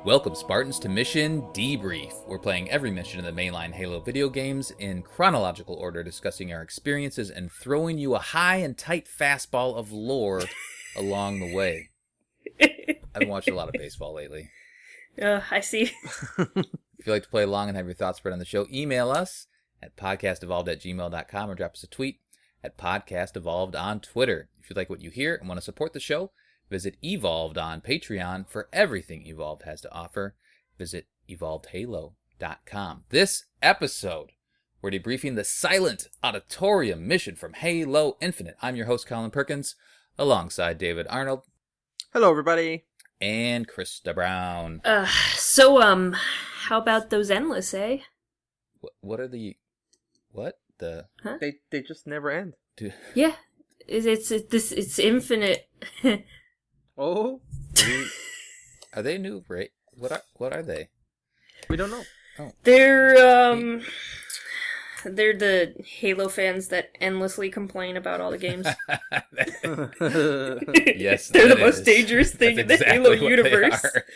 Welcome, Spartans, to Mission Debrief. We're playing every mission in the mainline Halo video games in chronological order, discussing our experiences and throwing you a high and tight fastball of lore along the way. I've been watching a lot of baseball lately. I see. If you'd like to play along and have your thoughts spread on the show, email us at podcastevolved@gmail.com or drop us a tweet at podcastevolved on Twitter. If you like what you hear and want to support the show, visit Evolved on Patreon for everything Evolved has to offer. Visit evolvedhalo.com. This episode, we're debriefing the silent Auditorium mission from Halo Infinite. I'm your host, Colin Perkins, alongside David Arnold. Hello, everybody. And Krista Brown. How about those endless, eh? What are the... What? The... Huh? They just never end. Yeah. It's infinite. Oh? Are they new, right? What are they? We don't know. Oh. They're the Halo fans that endlessly complain about all the games. Yes, they're the most dangerous thing in the Halo universe. They are.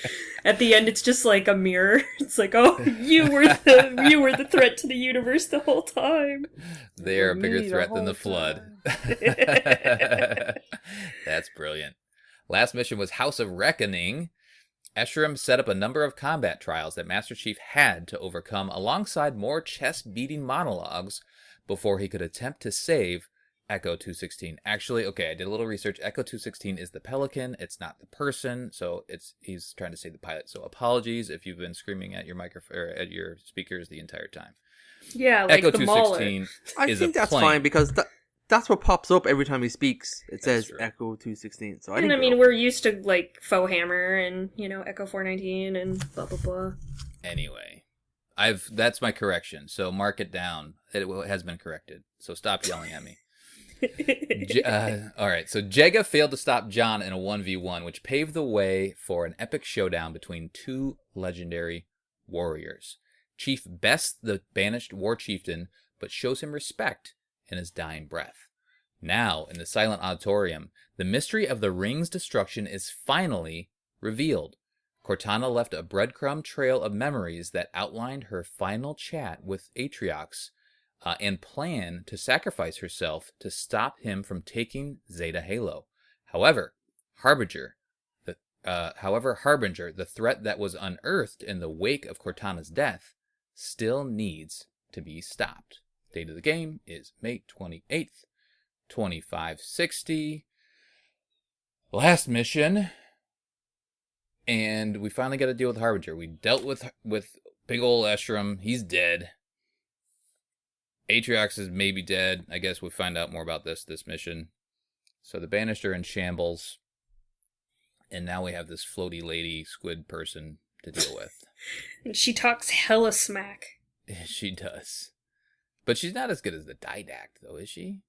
At the end, it's just like a mirror. It's like, oh, you were the threat to the universe the whole time. They are a bigger threat than the Flood. That's brilliant. Last mission was House of Reckoning. Escharum set up a number of combat trials that Master Chief had to overcome alongside more chest-beating monologues before he could attempt to save Echo 216. Actually, okay, I did a little research. Echo 216 is the Pelican. It's not the person, so he's trying to save the pilot. So apologies if you've been screaming at your microphone or at your speakers the entire time. Yeah, like Echo the 216 I is think a that's plane. fine because that's what pops up every time he speaks. It says true. Echo 216. So I mean, we're used to like Faux Hammer and Echo 419 and blah blah blah. Anyway, that's my correction. So mark it down. It has been corrected. So stop yelling at me. All right. So Jega failed to stop John in a 1v1, which paved the way for an epic showdown between two legendary warriors. Chief bests the banished war chieftain, but shows him respect in his dying breath. Now, in the silent auditorium, the mystery of the ring's destruction is finally revealed. Cortana left a breadcrumb trail of memories that outlined her final chat with Atriox and plan to sacrifice herself to stop him from taking Zeta Halo. However, Harbinger, the threat that was unearthed in the wake of Cortana's death, still needs to be stopped. Date of the game is May 28th, 2560. Last mission. And we finally got to deal with Harbinger. We dealt with big ol' Escharum. He's dead. Atriox is maybe dead. I guess we'll find out more about this mission. So the Banished are in shambles. And now we have this floaty lady squid person to deal with. And she talks hella smack. She does. But she's not as good as the Didact, though, is she?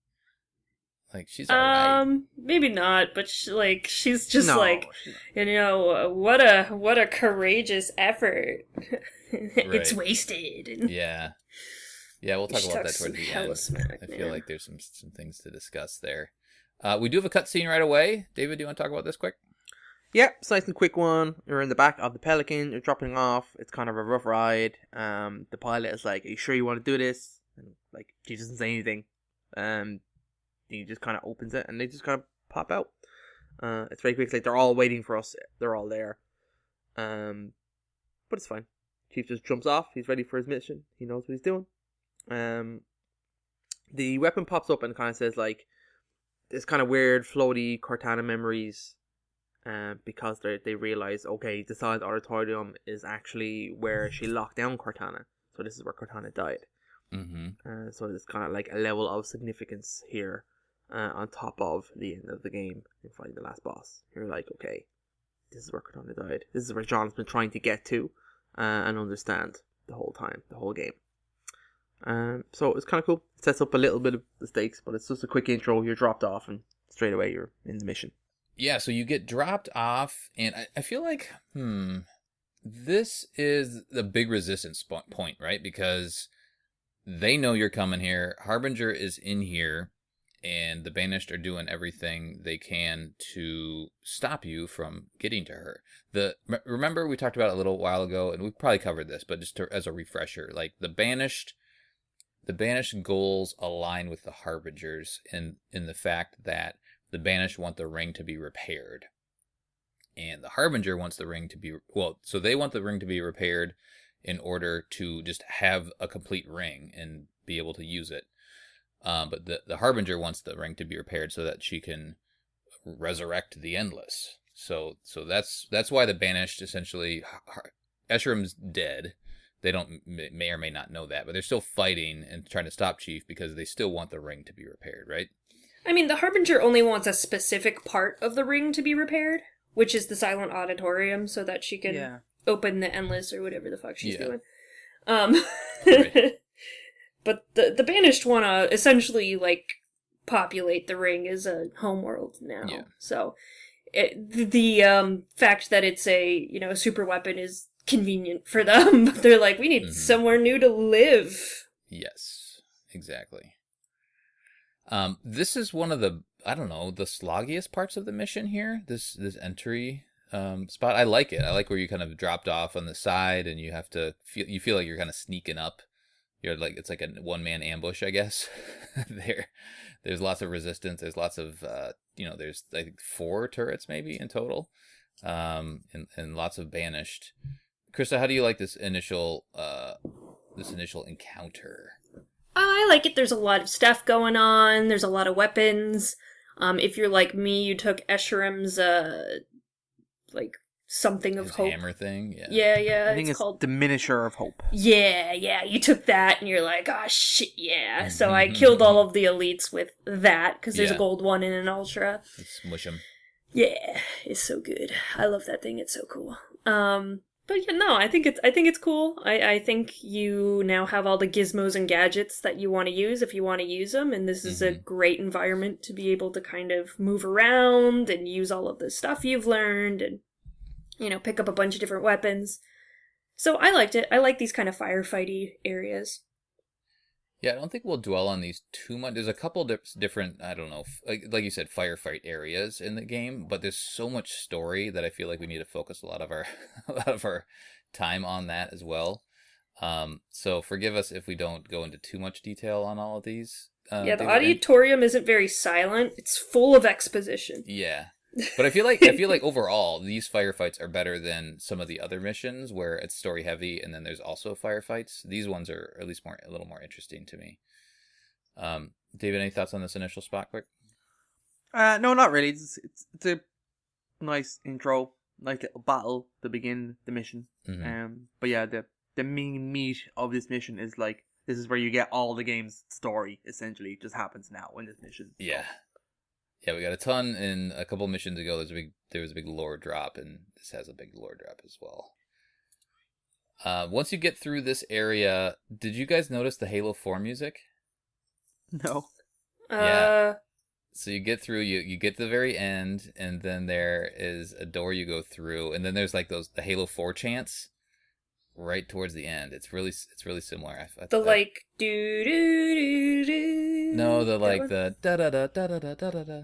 Like, she's alright. Maybe not, but she's just No, what a courageous effort. It's Right. wasted. Yeah. Yeah, we'll talk She about that talks towards some the hella end. smack, I feel man. like there's some things to discuss there. We do have a cutscene right away. David, do you want to talk about this quick? Yeah, it's a nice and quick one. You're in the back of the Pelican. You're dropping off. It's kind of a rough ride. The pilot is like, "Are you sure you want to do this?" And like, she doesn't say anything. He just kind of opens it, and they just kind of pop out. It's very quick. It's like they're all waiting for us. They're all there. But it's fine. Chief just jumps off. He's ready for his mission. He knows what he's doing. The weapon pops up and kind of says like, this kind of weird floaty Cortana memories. Because they realize, okay, the silent auditorium is actually where she locked down Cortana. So this is where Cortana died. Mm-hmm. So there's kind of like a level of significance here on top of the end of the game and fighting the last boss. You're like, okay, this is where Cortana died. This is where John's been trying to get to and understand the whole time, the whole game. So it's kind of cool. It sets up a little bit of the stakes, but it's just a quick intro. You're dropped off and straight away you're in the mission. Yeah, so you get dropped off, and I feel like, this is the big resistance point, right? Because they know you're coming here. Harbinger is in here, and the Banished are doing everything they can to stop you from getting to her. Remember we talked about it a little while ago, and we probably covered this, but just as a refresher, like the Banished goals align with the Harbingers in the fact that the Banished want the ring to be repaired, and the Harbinger wants the ring to be so they want the ring to be repaired in order to just have a complete ring and be able to use it. But the Harbinger wants the ring to be repaired so that she can resurrect the Endless. So that's why the Banished essentially, Escherum's dead. They may or may not know that, but they're still fighting and trying to stop Chief because they still want the ring to be repaired, right? I mean, the Harbinger only wants a specific part of the ring to be repaired, which is the silent auditorium, so that she can open the Endless or whatever the fuck she's doing. Right. But the Banished want to essentially, like, populate the ring as a homeworld now. Yeah. So the fact that it's a super weapon is convenient for them. But they're like, we need somewhere new to live. Yes, exactly. This is one of the, I don't know, the sloggiest parts of the mission here. This entry spot. I like it. I like where you kind of dropped off on the side and you have to feel like you're kind of sneaking up. You're like, it's like a one-man ambush, I guess. There's lots of resistance. There's lots of, there's I think 4 turrets maybe in total, and lots of Banished. Krista, how do you like this initial encounter? I like it. There's a lot of stuff going on. There's a lot of weapons. If you're like me, you took Escherum's something of His hope hammer thing. Yeah. I think it's called Diminisher of Hope. Yeah. You took that and you're like, oh shit, yeah. So I killed all of the elites with that because there's a gold one and an ultra. Smush them. Yeah, it's so good. I love that thing. It's so cool. But yeah, no, I think it's cool. I think you now have all the gizmos and gadgets that you want to use if you want to use them, and this is a great environment to be able to kind of move around and use all of the stuff you've learned and, pick up a bunch of different weapons. So I liked it. I like these kind of firefighty areas. Yeah, I don't think we'll dwell on these too much. There's a couple different, I don't know, like you said, firefight areas in the game, but there's so much story that I feel like we need to focus a lot of our time on that as well. So forgive us if we don't go into too much detail on all of these. The auditorium isn't very silent. It's full of exposition. Yeah. But I feel like overall these firefights are better than some of the other missions where it's story heavy and then there's also firefights. These ones are at least a little more interesting to me. David, any thoughts on this initial spot, quick? No, not really. It's a nice intro, nice little battle to begin the mission. But yeah, the main meat of this mission is like this is where you get all the game's story. Essentially, it just happens now in this mission. So. Yeah, we got a ton in a couple missions ago. There was a big lore drop, and this has a big lore drop as well. Once you get through this area, did you guys notice the Halo 4 music? No. Yeah. So you get through, you get to the very end, and then there is a door you go through, and then there's like the Halo 4 chants right towards the end. It's really similar. Like do do do do. No, the da da da da da da da da.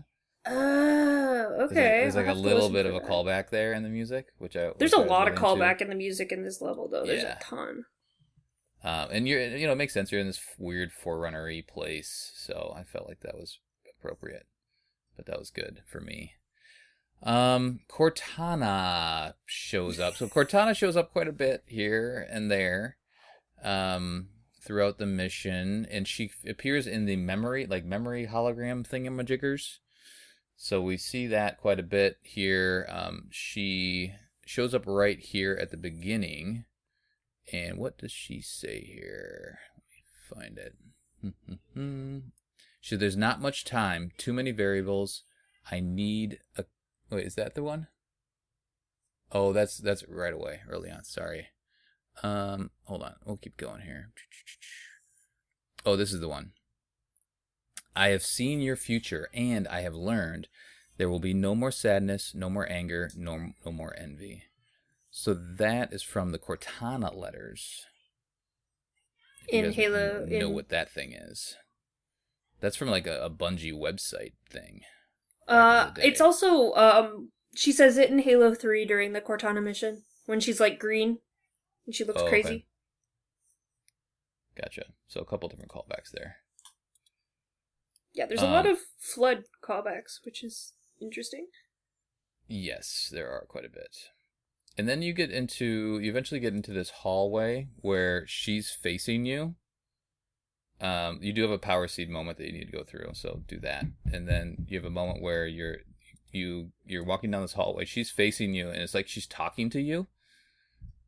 Oh, okay. There's like a little bit of a callback there in the music, There's a lot of callback in the music in this level, though. There's a ton. And it makes sense. You're in this weird Forerunner-y place, so I felt like that was appropriate. But that was good for me. Cortana shows up. So Cortana shows up quite a bit here and there throughout the mission, and she appears in the memory hologram thingamajiggers. So we see that quite a bit here. She shows up right here at the beginning. And what does she say here? Let me find it. There's not much time, too many variables. I need a... Wait, is that the one? Oh, that's right away, early on. Sorry. Hold on. We'll keep going here. Oh, this is the one. I have seen your future, and I have learned there will be no more sadness, no more anger, no more envy. So that is from the Cortana letters. In Halo... know what that thing is. That's from like a Bungie website thing. It's also she says it in Halo 3 during the Cortana mission when she's like green and she looks crazy. Okay. Gotcha. So a couple different callbacks there. Yeah, there's a lot of Flood callbacks, which is interesting. Yes, there are quite a bit. And then you eventually get into this hallway where she's facing you. You do have a power seed moment that you need to go through, so do that. And then you have a moment where you're walking down this hallway. She's facing you, and it's like she's talking to you,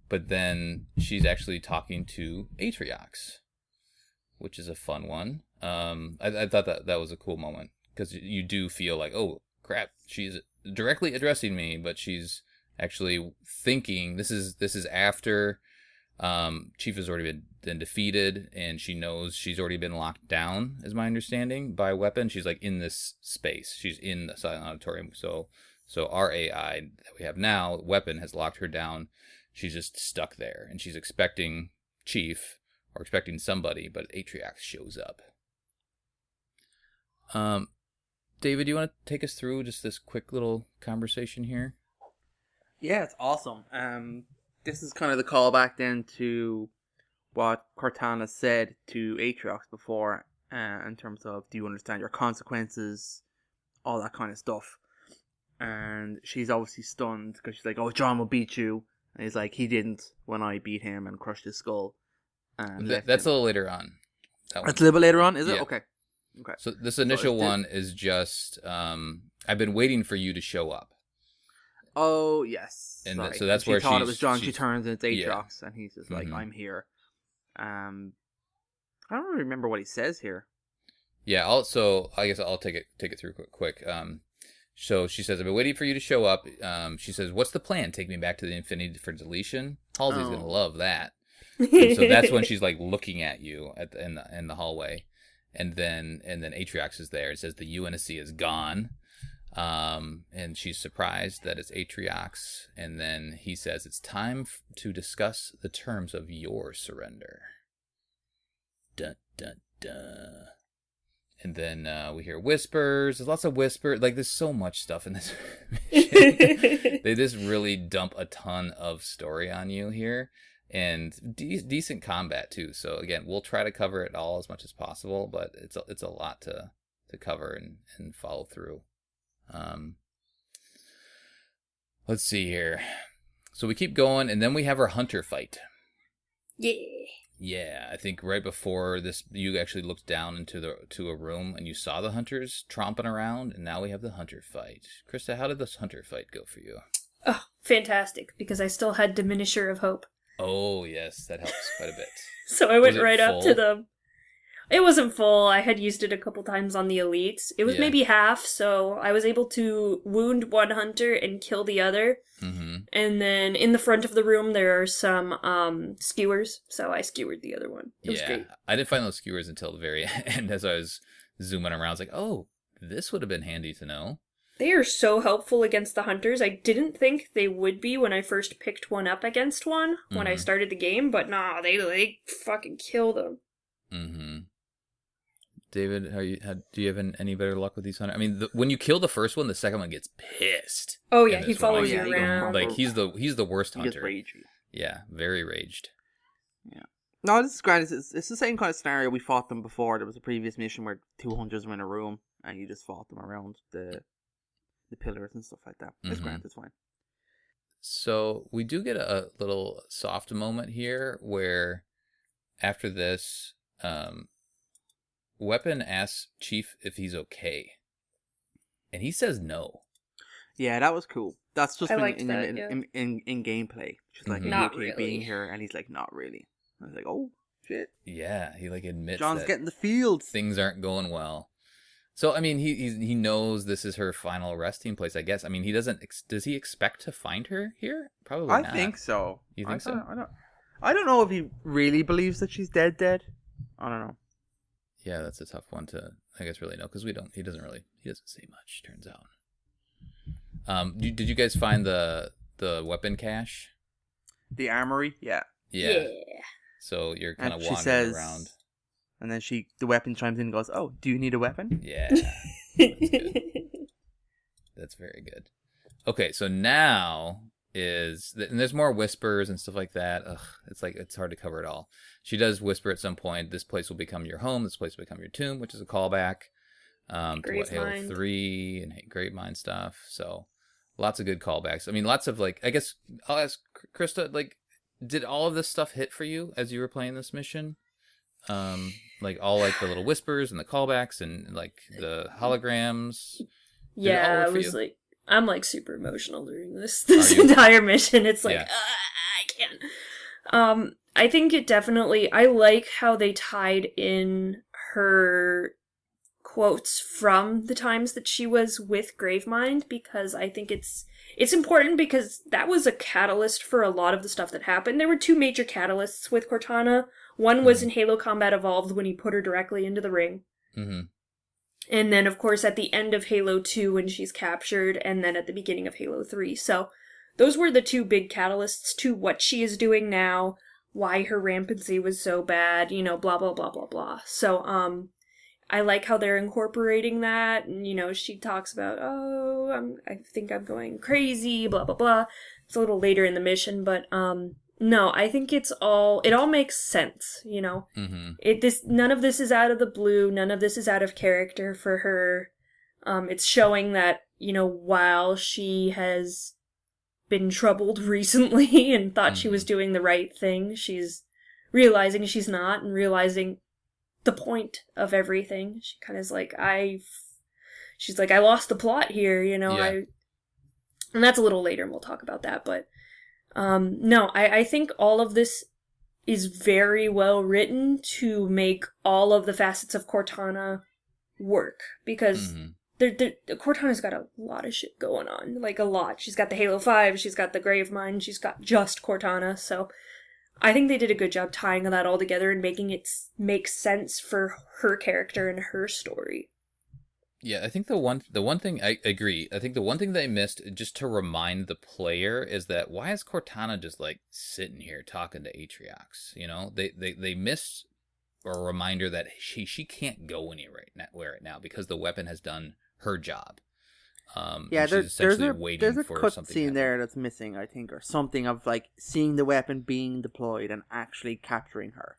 but then she's actually talking to Atriox, which is a fun one. I thought that was a cool moment because you do feel like, oh crap, she's directly addressing me, but she's actually thinking. This is after Chief has already been defeated, and she knows she's already been locked down, is my understanding, by Weapon. She's like in this space. She's in the Silent Auditorium. So our AI that we have now, Weapon, has locked her down. She's just stuck there, and she's expecting Chief or expecting somebody, but Atriox shows up. David, do you want to take us through just this quick little conversation here? Yeah, it's awesome. This is kind of the callback then to what Cortana said to Atriox before, in terms of, do you understand your consequences, all that kind of stuff. And she's obviously stunned because she's like, oh, John will beat you. And he's like, he didn't when I beat him and crushed his skull. And that's a little later on. That's a little bit later on, is it? Yeah. Okay. So this initial one is just, I've been waiting for you to show up. Oh, yes. And so that's where she thought it was John. She turns and it's Atriox, yeah. And he's just like, I'm here. I don't really remember what he says here. Yeah, I guess I'll take it through quick. So she says, I've been waiting for you to show up. She says, what's the plan? Take me back to the Infinity for deletion? Halsey's going to love that. And so that's when she's like looking at you in the hallway. And then Atriox is there. It says the UNSC is gone. And she's surprised that it's Atriox. And then he says, it's time to discuss the terms of your surrender. Dun, dun, dun. And then we hear whispers. There's lots of whispers. Like, there's so much stuff in this mission. They just really dump a ton of story on you here. And decent combat, too. So, again, we'll try to cover it all as much as possible. But it's a lot to cover and follow through. Let's see here. So we keep going, and then we have our hunter fight. Yeah, I think right before this, you actually looked down into a room, and you saw the hunters tromping around, and now we have the hunter fight. Krista, how did this hunter fight go for you? Oh, fantastic, because I still had Diminisher of Hope. Oh, yes, that helps quite a bit. So I went right up to them. It wasn't full. I had used it a couple times on the elites. It was maybe half, so I was able to wound one hunter and kill the other. Mm-hmm. And then in the front of the room, there are some skewers, so I skewered the other one. It was great. I didn't find those skewers until the very end as I was zooming around. I was like, oh, this would have been handy to know. They are so helpful against the hunters. I didn't think they would be when I first picked one up against one when I started the game, but nah, they fucking kill them. Mm-hmm. David, do you have any better luck with these hunters? I mean, when you kill the first one, the second one gets pissed. Oh yeah, he follows you around. Like he's the worst hunter. He gets ragey. Yeah, very raged. Yeah. No, this is great. It's the same kind of scenario we fought them before. There was a previous mission where two hunters were in a room and you just fought them around the pillars and stuff like that. It's great. It's fine. So we do get a little soft moment here where after this, Weapon asks Chief if he's okay, and he says no. Yeah, that was cool. That's just in gameplay. She's like, not okay really being here, and he's like, not really. I was like, oh shit. Yeah, he like admits John's that getting the field. Things aren't going well. So I mean, he knows this is her final resting place. I guess. I mean, he doesn't. Does he expect to find her here? Probably not. I think so. You think so? I don't know if he really believes that she's dead. I don't know. Yeah, that's a tough one to, I guess, really know, because he doesn't say much, turns out. Did you guys find the weapon cache? The armory? Yeah. So you're kind of wandering around. And then the weapon chimes in and goes, "Oh, do you need a weapon?" Yeah. That's good. That's very good. Okay, so now and there's more whispers and stuff like that. Ugh, it's hard to cover it all. She does whisper at some point, "This place will become your home. This place will become your tomb," which is a callback to what Halo 3 and Gravemind stuff. So lots of good callbacks. I mean, lots of I guess I'll ask Krista, did all of this stuff hit for you as you were playing this mission? All the little whispers and the callbacks and the holograms. Yeah, I was I'm super emotional during this entire mission. It's I can't. I think it definitely. I like how they tied in her quotes from the times that she was with Gravemind, because I think it's important, because that was a catalyst for a lot of the stuff that happened. There were two major catalysts with Cortana. One was in Halo Combat Evolved when he put her directly into the ring. Mm-hmm. And then, of course, at the end of Halo 2 when she's captured, and then at the beginning of Halo 3. So those were the two big catalysts to what she is doing now, why her rampancy was so bad, blah, blah, blah, blah, blah. So, I like how they're incorporating that, and, she talks about, I think I'm going crazy, blah, blah, blah. It's a little later in the mission, but, no, I think it all makes sense, Mm-hmm. None of this is out of the blue, none of this is out of character for her. It's showing that, while she has been troubled recently and thought she was doing the right thing, she's realizing she's not, and realizing the point of everything. She kind of is she's like, I lost the plot here, and that's a little later and we'll talk about that, but no, I think all of this is very well written to make all of the facets of Cortana work, because Cortana's got a lot of shit going on, a lot. She's got the Halo 5, she's got the Gravemind, she's got just Cortana, so I think they did a good job tying that all together and making it make sense for her character and her story. Yeah, I think the one thing, I agree. I think the one thing they missed, just to remind the player, is that why is Cortana just sitting here talking to Atriox? They missed a reminder that she can't go anywhere right now because the weapon has done her job. There's a cut scene there that's missing, I think, or something of seeing the weapon being deployed and actually capturing her.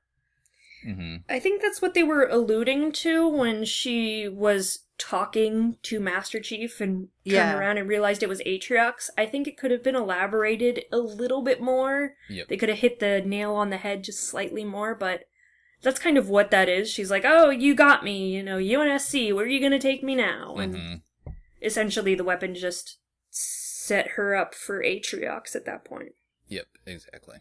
Mm-hmm. I think that's what they were alluding to when she was talking to Master Chief and turned around and realized it was Atriox. I think it could have been elaborated a little bit more. Yep. They could have hit the nail on the head just slightly more, but that's kind of what that is. She's like, "Oh, you got me, UNSC, where are you going to take me now?" Mm-hmm. And essentially the weapon just set her up for Atriox at that point. Yep, exactly.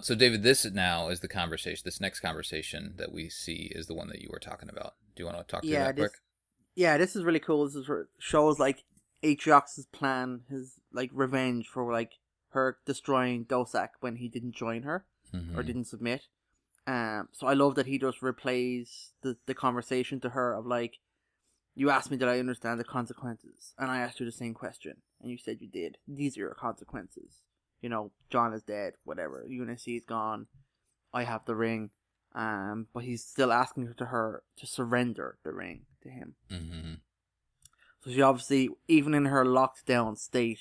So, David, this now is the conversation. This next conversation that we see is the one that you were talking about. Do you want to talk through that quick? Yeah, this is really cool. This shows Atriox's plan, his revenge for her destroying Dosak when he didn't join her or didn't submit. So I love that he just replays the conversation to her of you asked me did I understand the consequences, and I asked you the same question, and you said you did. These are your consequences. John is dead, whatever. UNSC is gone. I have the ring. But he's still asking her to surrender the ring to him. Mm-hmm. So she obviously, even in her locked down state,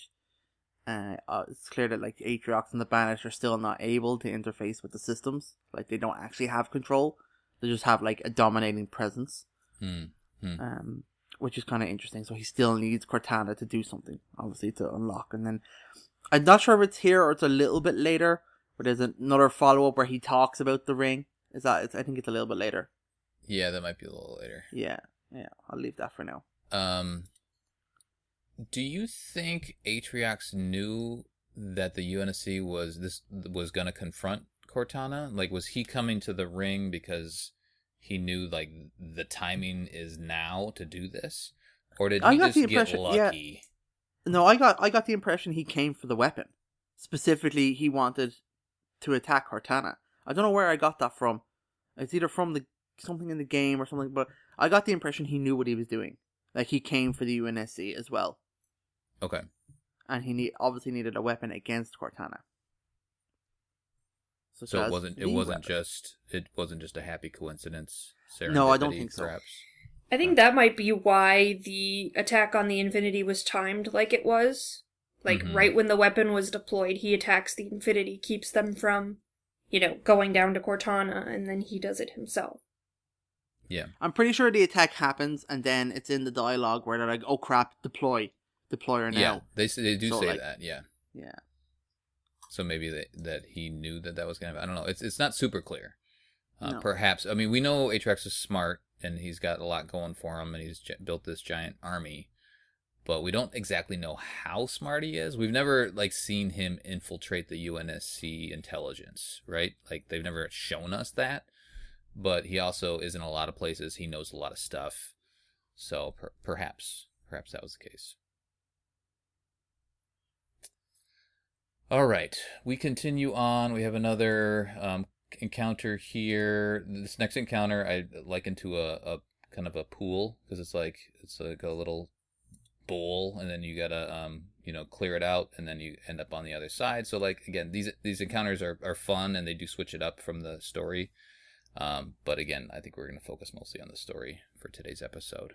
it's clear that Atriox and the Banished are still not able to interface with the systems. They don't actually have control. They just have a dominating presence. Mm-hmm. Which is kind of interesting. So he still needs Cortana to do something, obviously, to unlock. And then I'm not sure if it's here or it's a little bit later, but there's another follow-up where he talks about the ring. I think it's a little bit later. Yeah, that might be a little later. Yeah, I'll leave that for now. Do you think Atriox knew that the UNSC was going to confront Cortana? Was he coming to the ring because he knew the timing is now to do this, or did he just get lucky? Yeah. No, I got the impression he came for the weapon. Specifically, he wanted to attack Cortana. I don't know where I got that from. It's either from something in the game or something, but I got the impression he knew what he was doing. He came for the UNSC as well. Okay. And he obviously needed a weapon against Cortana. So it wasn't just a happy coincidence. No, I don't think perhaps? I think that might be why the attack on the Infinity was timed like it was. Like, right when the weapon was deployed, he attacks the Infinity, keeps them from, going down to Cortana, and then he does it himself. Yeah. I'm pretty sure the attack happens, and then it's in the dialogue where they're like, oh crap, deploy her now. Yeah, they do say that, yeah. Yeah. So maybe that he knew that was going to happen. I don't know. It's not super clear. No. Perhaps. I mean, we know Atrax is smart, and he's got a lot going for him, and he's built this giant army. But we don't exactly know how smart he is. We've never, seen him infiltrate the UNSC intelligence, right? They've never shown us that. But he also is in a lot of places. He knows a lot of stuff. So perhaps that was the case. All right, we continue on. We have another encounter here. This next encounter I liken to a kind of a pool, because it's like a little bowl, and then you gotta clear it out, and then you end up on the other side. So again, these encounters are fun, and they do switch it up from the story. But again, I think we're going to focus mostly on the story for today's episode.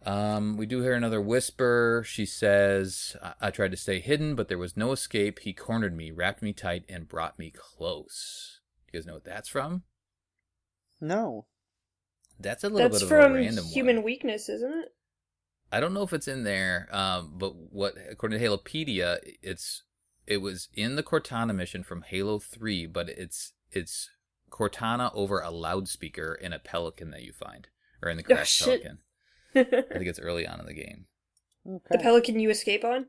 We do hear another whisper. She says, I tried to stay hidden, but there was no escape. He cornered me, wrapped me tight, and brought me close. You guys know what that's from? No. That's a little bit of a random one. That's from Human Weakness, isn't it? I don't know if it's in there, but according to Halopedia, it was in the Cortana mission from Halo 3, but it's Cortana over a loudspeaker in a pelican that you find, or in the crashed pelican. I think it's early on in the game. Okay. The pelican you escape on?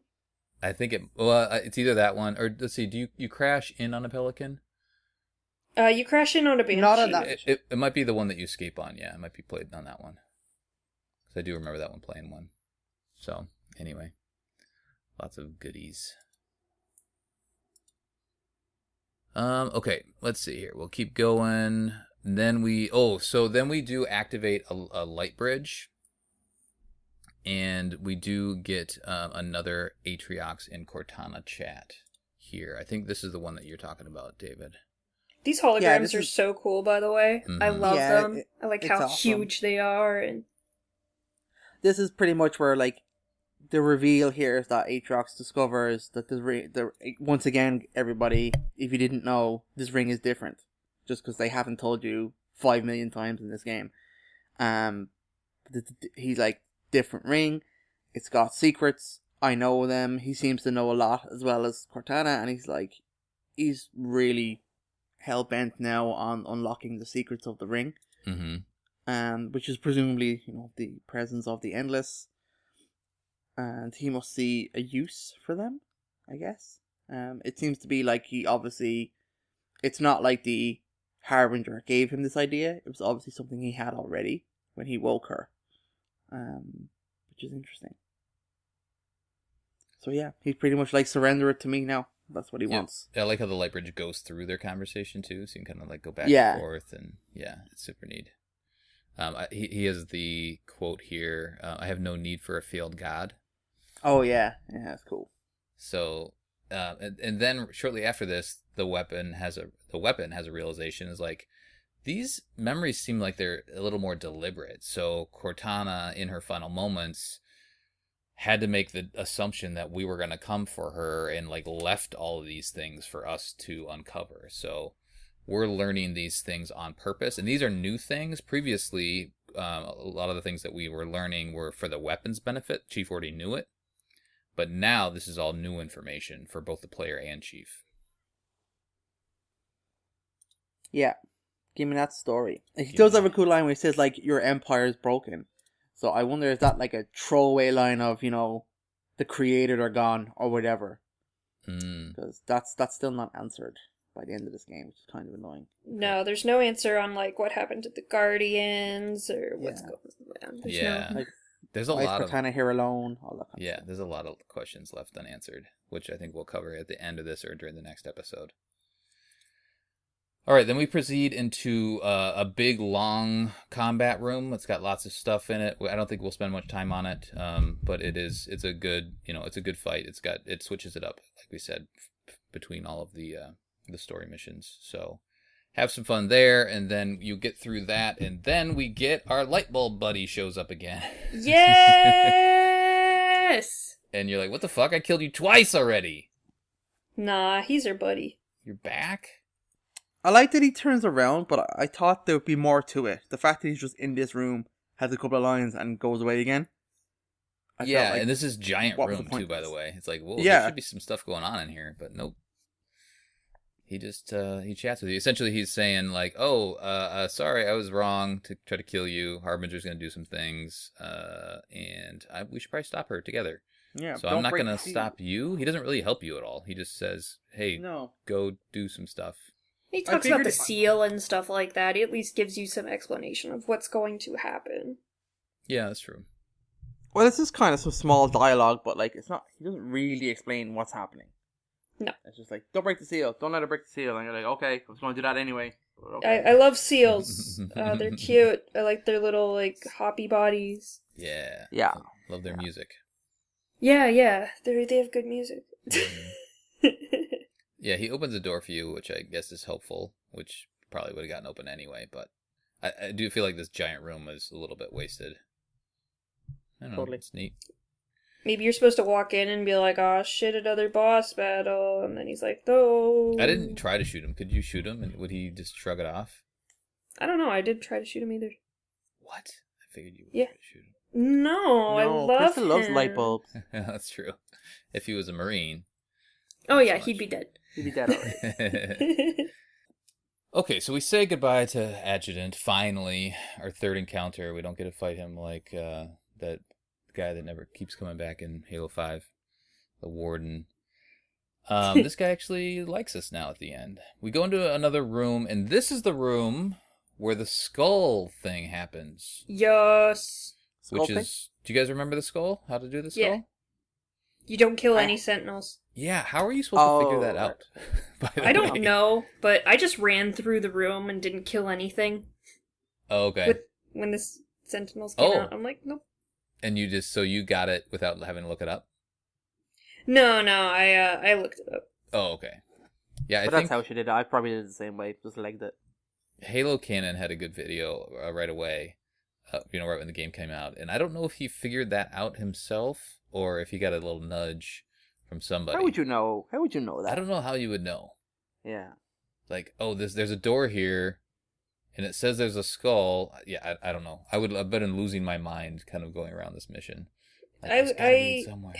I think it's either that one, or let's see, do you crash in on a pelican? You crash in on a Banshee. Not on that. It might be the one that you escape on, yeah. It might be played on that one. Because I do remember that one playing one. So, anyway. Lots of goodies. Okay, let's see here. We'll keep going. Then we do activate a light bridge. And we do get another Atriox in Cortana chat here. I think this is the one that you're talking about, David. These holograms are so cool, by the way. Mm-hmm. I love them. I like how awesome. Huge they are. And this is pretty much where, the reveal here is that Atriox discovers that once again, everybody, if you didn't know, this ring is different. Just because they haven't told you 5 million times in this game. He's like, different ring. It's got secrets. I know them. He seems to know a lot as well as Cortana, and he's really hell-bent now on unlocking the secrets of the ring. Mm-hmm. Which is presumably, the presence of the Endless. And he must see a use for them, I guess. It seems to be like it's not like the Harbinger gave him this idea. It was obviously something he had already when he woke her. Which is interesting. So yeah, he's pretty much surrender it to me now. That's what he wants. Yeah, I like how the light bridge goes through their conversation too, so you can kind of go back and forth, and it's super neat. He has the quote here, I have no need for a failed god. Oh yeah, that's cool. So, and then shortly after this, the weapon has a realization, is these memories seem like they're a little more deliberate. So Cortana, in her final moments, had to make the assumption that we were going to come for her, and left all of these things for us to uncover. So we're learning these things on purpose, and these are new things. Previously, a lot of the things that we were learning were for the weapon's benefit. Chief already knew it. But now this is all new information for both the player and Chief. Yeah. Give me that story. He does have a cool line where he says, your empire is broken. So I wonder if that a throwaway line of, the created are gone or whatever. Because that's still not answered by the end of this game, which is kind of annoying. No, there's no answer on what happened to the Guardians or what's going on. There's a lot of Cortana here alone. All that kind of stuff. There's a lot of questions left unanswered, which I think we'll cover at the end of this or during the next episode. All right, then we proceed into a big, long combat room. It's got lots of stuff in it. I don't think we'll spend much time on it, but it's a good, it's a good fight. It switches it up, like we said, between all of the the story missions. So have some fun there, and then you get through that, and then we get our light bulb buddy shows up again. Yes! And you're like, what the fuck? I killed you twice already. Nah, he's our buddy. You're back? I like that he turns around, but I thought there would be more to it. The fact that he's just in this room, has a couple of lines, and goes away again. Yeah, like, and this is giant room too, by the way. It's like, whoa, there should be some stuff going on in here, but nope. He just, he chats with you. Essentially, he's saying, like, sorry, I was wrong to try to kill you. Harbinger's going to do some things, and we should probably stop her together. Yeah. So I'm not going to stop you. He doesn't really help you at all. He just says, hey, go do some stuff. He talks about the seal and stuff like that. He at least gives you some explanation of what's going to happen. Yeah, that's true. Well, this is kind of some small dialogue, but like it's not. He doesn't really explain what's happening. No, it's just like, don't break the seal. Don't let her break the seal. And you're like, okay, I was going to do that anyway. Okay. I love seals. They're cute. I like their little like hoppy bodies. Yeah. Yeah. Love their music. Yeah. They have good music. Yeah, he opens the door for you, which I guess is helpful, which probably would have gotten open anyway, but I do feel like this giant room was a little bit wasted. I don't know, totally. It's neat. Maybe you're supposed to walk in and be like, oh shit, another boss battle, and then he's like, no. I didn't try to shoot him. Could you shoot him, and would he just shrug it off? I don't know, I didn't try to shoot him either. What? I figured you would try to shoot him. No, I love him. Loves light bulbs. Yeah, that's true. If he was a Marine. Oh yeah, he'd be dead. He'd be dead already. Okay, so we say goodbye to Adjutant, finally. Our third encounter. We don't get to fight him like that guy that never keeps coming back in Halo 5. The Warden. This guy actually likes us now at the end. We go into another room, and this is the room where the skull thing happens. Yes. Which is... Do you guys remember the skull? How to do the skull? Yeah. You don't kill any sentinels. Yeah, how are you supposed to figure that out? I don't know, but I just ran through the room and didn't kill anything. Oh, okay. When the sentinels came out, I'm like, nope. And you you got it without having to look it up? No, I looked it up. Oh, okay. Yeah, I think that's how she did it. I probably did it the same way, just legged it. Halo Canon had a good video right away, right when the game came out. And I don't know if he figured that out himself or if he got a little nudge from somebody. How would you know? How would you know that? I don't know how you would know. Yeah. Like, there's a door here, and it says there's a skull. Yeah, I don't know. I've been losing my mind kind of going around this mission. Like, it's gotta be somewhere.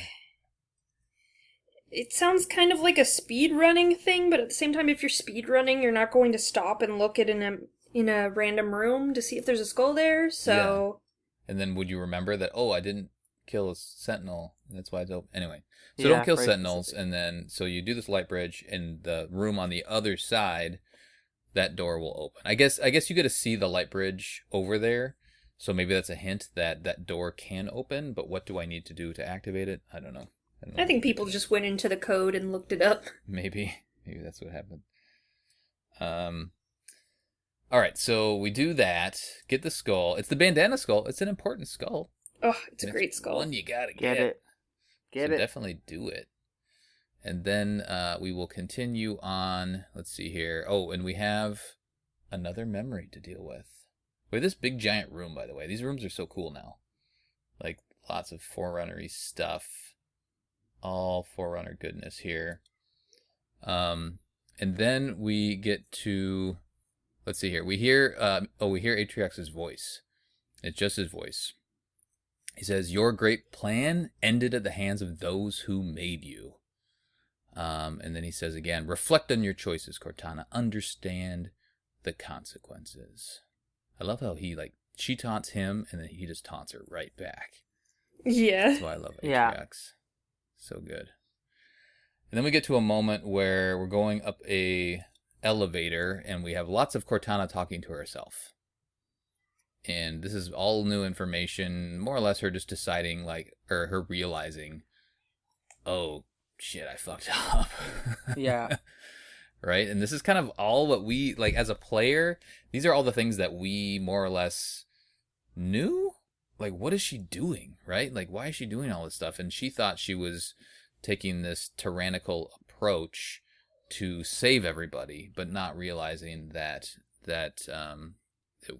It sounds kind of like a speed running thing, but at the same time, if you're speed running, you're not going to stop and look at in a random room to see if there's a skull there. So. Yeah. And then would you remember that? Oh, I didn't kill a sentinel. That's why it's open. Anyway, so don't kill sentinels, and then so you do this light bridge in the room on the other side. That door will open. I guess you get to see the light bridge over there. So maybe that's a hint that door can open. But what do I need to do to activate it? I don't know. I think people just went into the code and looked it up. Maybe that's what happened. All right, so we do that. Get the skull. It's the bandana skull. It's an important skull. Oh, it's a great skull. One you gotta get it. Get it. Definitely do it. And then we will continue on. Let's see here. Oh, and we have another memory to deal with. We have this big giant room, by the way. These rooms are so cool now. Like lots of Forerunner-y stuff. All Forerunner goodness here. And then we get to, let's see here. We hear Atriox's voice. It's just his voice. He says, "Your great plan ended at the hands of those who made you." And then he says again, "Reflect on your choices, Cortana. Understand the consequences." I love how she taunts him and then he just taunts her right back. Yeah. That's why I love Atriox. So good. And then we get to a moment where we're going up a elevator and we have lots of Cortana talking to herself. And this is all new information, more or less her just deciding, or her realizing, oh, shit, I fucked up. Yeah. Right? And this is kind of all what we, as a player, these are all the things that we more or less knew. What is she doing, right? Why is she doing all this stuff? And she thought she was taking this tyrannical approach to save everybody, but not realizing that it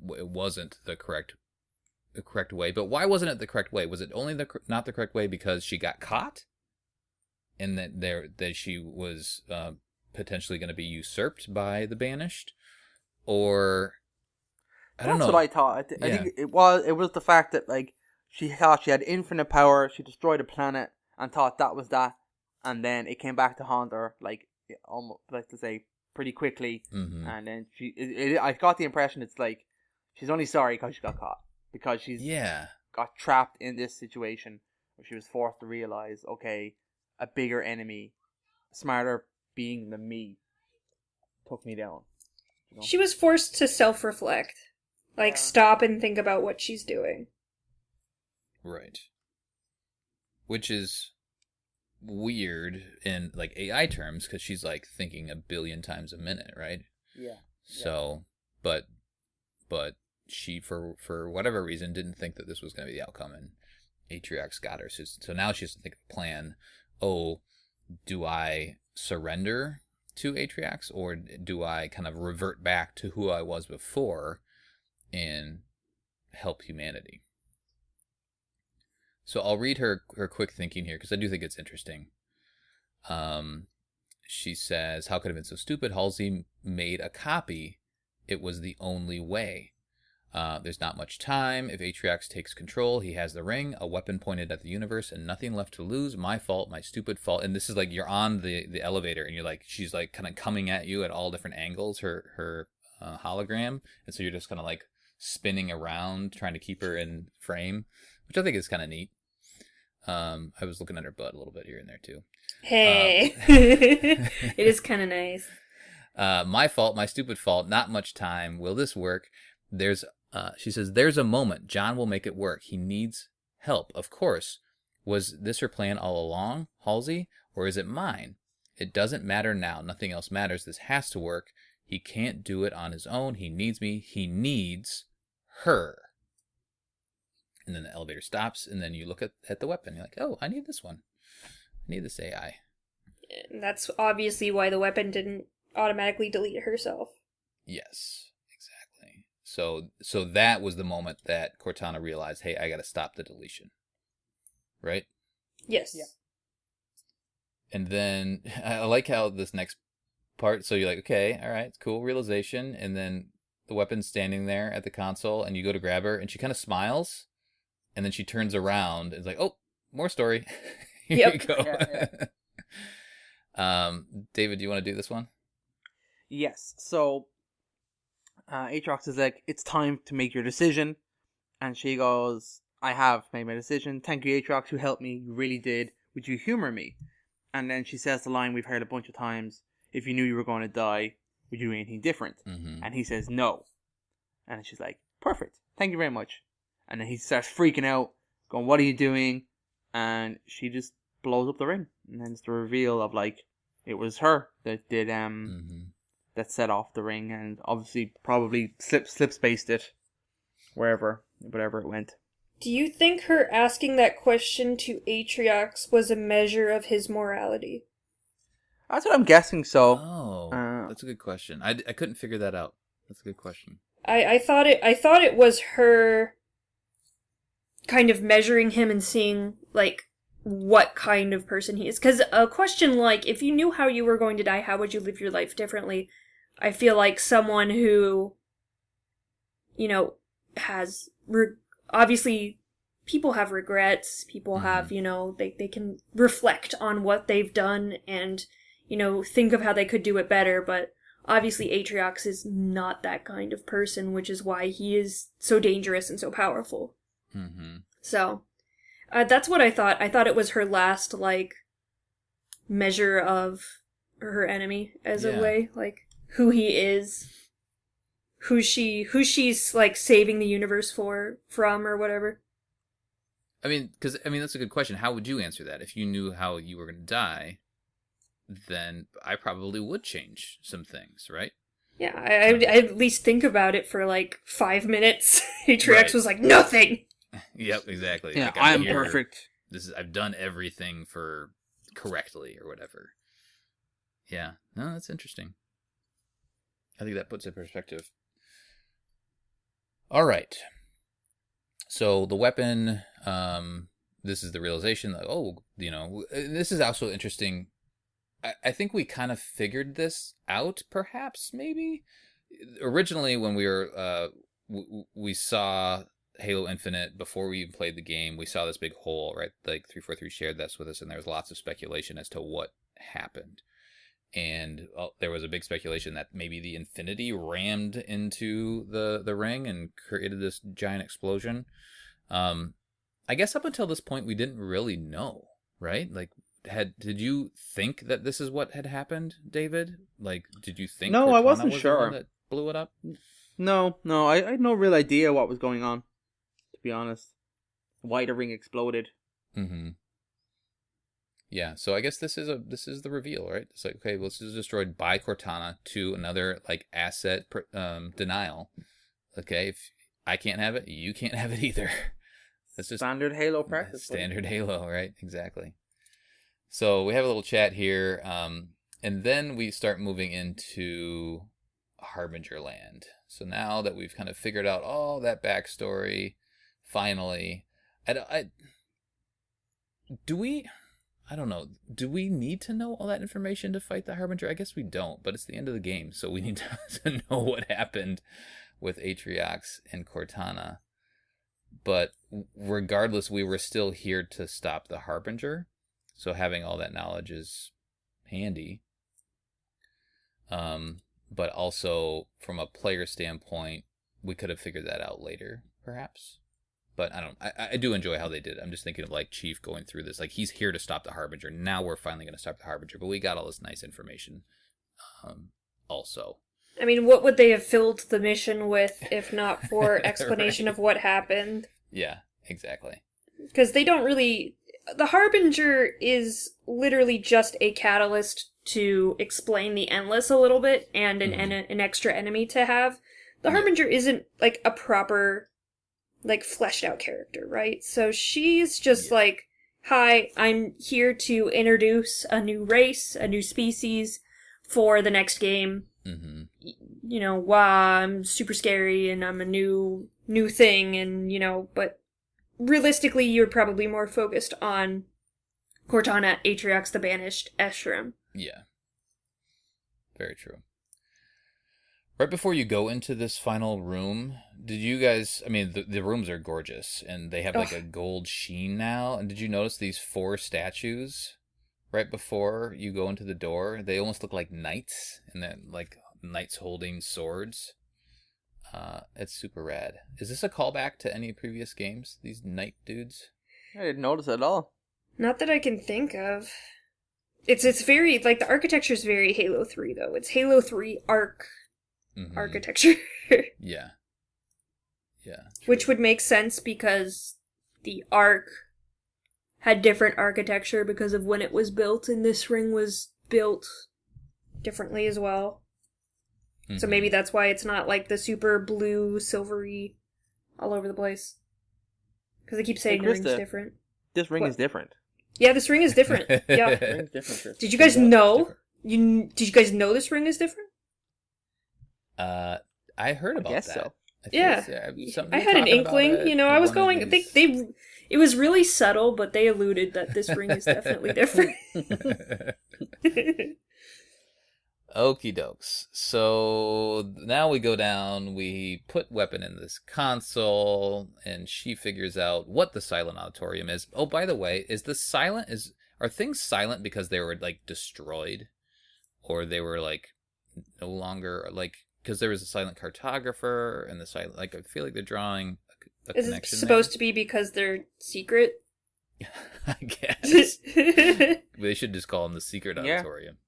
wasn't the correct way. But why wasn't it the correct way? Was it only not the correct way because she got caught, and that she was potentially going to be usurped by the Banished, or I don't know. That's what I thought. I think it was the fact that like she thought she had infinite power. She destroyed a planet and thought that was that, and then it came back to haunt her like almost, let's to say, pretty quickly. Mm-hmm. And then I got the impression it's like she's only sorry because she got caught, because she's got trapped in this situation where she was forced to realize, okay, a bigger enemy, a smarter being than me, took me down. You know? She was forced to self-reflect. Like, stop and think about what she's doing. Right. Which is weird in, like, AI terms, because she's, like, thinking a billion times a minute, right? Yeah. So, but she, for whatever reason, didn't think that this was going to be the outcome, and Atriox got her. So now she has to think of a plan. Oh, do I surrender to Atriox, or do I kind of revert back to who I was before and help humanity? So I'll read her quick thinking here, because I do think it's interesting. She says, how could I have been so stupid? Halsey made a copy. It was the only way. There's not much time. If Atriox takes control, he has the ring, a weapon pointed at the universe, and nothing left to lose. My fault, my stupid fault. And this is like, you're on the elevator, and you're like, she's like kind of coming at you at all different angles, her hologram. And so you're just kind of like spinning around, trying to keep her in frame, which I think is kind of neat. I was looking at her butt a little bit here and there too. Hey, it is kind of nice. My fault, my stupid fault. Not much time. Will this work? She says, there's a moment. John will make it work. He needs help, of course. Was this her plan all along, Halsey, or is it mine? It doesn't matter now. Nothing else matters. This has to work. He can't do it on his own. He needs me. He needs her. And then the elevator stops, and then you look at the weapon. You're like, oh, I need this one. I need this AI. And that's obviously why the weapon didn't automatically delete herself. Yes, exactly. So that was the moment that Cortana realized, hey, I got to stop the deletion. Right? Yes. Yeah. And then I like how this next part, so you're like, okay, all right, cool, realization. And then the weapon's standing there at the console, and you go to grab her, and she kind of smiles. And then she turns around and is like, oh, more story. Here you go. Yeah. David, do you want to do this one? Yes. So Atriox is like, it's time to make your decision. And she goes, I have made my decision. Thank you, Atriox. You helped me. You really did. Would you humor me? And then she says the line we've heard a bunch of times. If you knew you were going to die, would you do anything different? Mm-hmm. And he says no. And she's like, perfect. Thank you very much. And then he starts freaking out, going, what are you doing? And she just blows up the ring. And then it's the reveal of, like, it was her that did, that set off the ring, and obviously probably slip spaced it whatever it went. Do you think her asking that question to Atriox was a measure of his morality? That's what I'm guessing, so. Oh, that's a good question. I couldn't figure that out. That's a good question. I thought it was her kind of measuring him and seeing, like, what kind of person he is. Because a question like, if you knew how you were going to die, how would you live your life differently? I feel like someone who, you know, has... obviously, people have regrets. People have, you know, they can reflect on what they've done and, you know, think of how they could do it better. But obviously, Atriox is not that kind of person, which is why he is so dangerous and so powerful. Mm-hmm. So, that's what I thought. I thought it was her last, like, measure of her enemy as a way, like, who he is, who she's, like, saving the universe from, or whatever. I mean, that's a good question. How would you answer that? If you knew how you were going to die, then I probably would change some things, right? Yeah, I'd at least think about it for, like, 5 minutes. Atriox was like, nothing! Yep, exactly. Yeah, like, I'm perfect. I've done everything correctly or whatever. Yeah. No, that's interesting. I think that puts it in perspective. All right. So the weapon, this is the realization that, this is also interesting. I think we kind of figured this out, perhaps, maybe. Originally, when we saw Halo Infinite, before we even played the game, we saw this big hole, right? Like 343 shared this with us, and there was lots of speculation as to what happened. And there was a big speculation that maybe the Infinity rammed into the ring and created this giant explosion. I guess up until this point, we didn't really know, right? Like, did you think that this is what had happened, David? Like, did you think No, Cortana I wasn't was sure. the one that blew it up? No, I had no real idea what was going on, to be honest. Why the ring exploded. Mm-hmm. Yeah, so I guess this is the reveal, right? It's like, okay, well, this is destroyed by Cortana to another like asset denial. Okay, if I can't have it, you can't have it either. That's just standard Halo practice. Standard Halo, right? Exactly. So we have a little chat here, and then we start moving into Harbinger Land. So now that we've kind of figured out all that backstory, finally, do we need to know all that information to fight the Harbinger? I guess we don't, but it's the end of the game, so we need to know what happened with Atriox and Cortana. But regardless, we were still here to stop the Harbinger, so having all that knowledge is handy. But also, from a player standpoint, we could have figured that out later, perhaps. But I do enjoy how they did it. I'm just thinking of like Chief going through this. Like, he's here to stop the Harbinger. Now we're finally going to stop the Harbinger. But we got all this nice information also. I mean, what would they have filled the mission with if not for explanation of what happened? Yeah, exactly. Because they don't really... The Harbinger is literally just a catalyst to explain the Endless a little bit and an extra enemy to have. The Harbinger isn't like a proper... like fleshed out character, right? So she's just like, hi, I'm here to introduce a new race, a new species for the next game. Mm-hmm. You know, wow, I'm super scary and I'm a new thing, and but realistically you're probably more focused on Cortana, Atriox, the Banished, Escharum. Yeah. Very true. Right before you go into this final room, did you guys... I mean, the rooms are gorgeous, and they have like a gold sheen now. And did you notice these 4 statues right before you go into the door? They almost look like knights, and then like knights holding swords. It's super rad. Is this a callback to any previous games, these knight dudes? I didn't notice at all. Not that I can think of. It's very... like, the architecture is very Halo 3, though. It's Halo 3 architecture. Yeah. True. Which would make sense because the Ark had different architecture because of when it was built, and this ring was built differently as well. Mm-hmm. So maybe that's why it's not like the super blue, silvery, all over the place. Because they keep saying the ring's different. This ring is different. Yeah, this ring is different. Yeah. The ring's different. Did you guys know? Did you guys know this ring is different? I heard about that. I guess so. Yeah. I had an inkling, I was going... I think it was really subtle, but they alluded that this ring is definitely different. Okie dokes. So now we go down, we put weapon in this console, and she figures out what the silent auditorium is. Oh, by the way, are things silent because they were like destroyed? Or they were like no longer like... Because there was a silent cartographer and the silent... Like, I feel like they're drawing a connection. Is it supposed to be because they're secret? I guess. They should just call them the secret auditorium.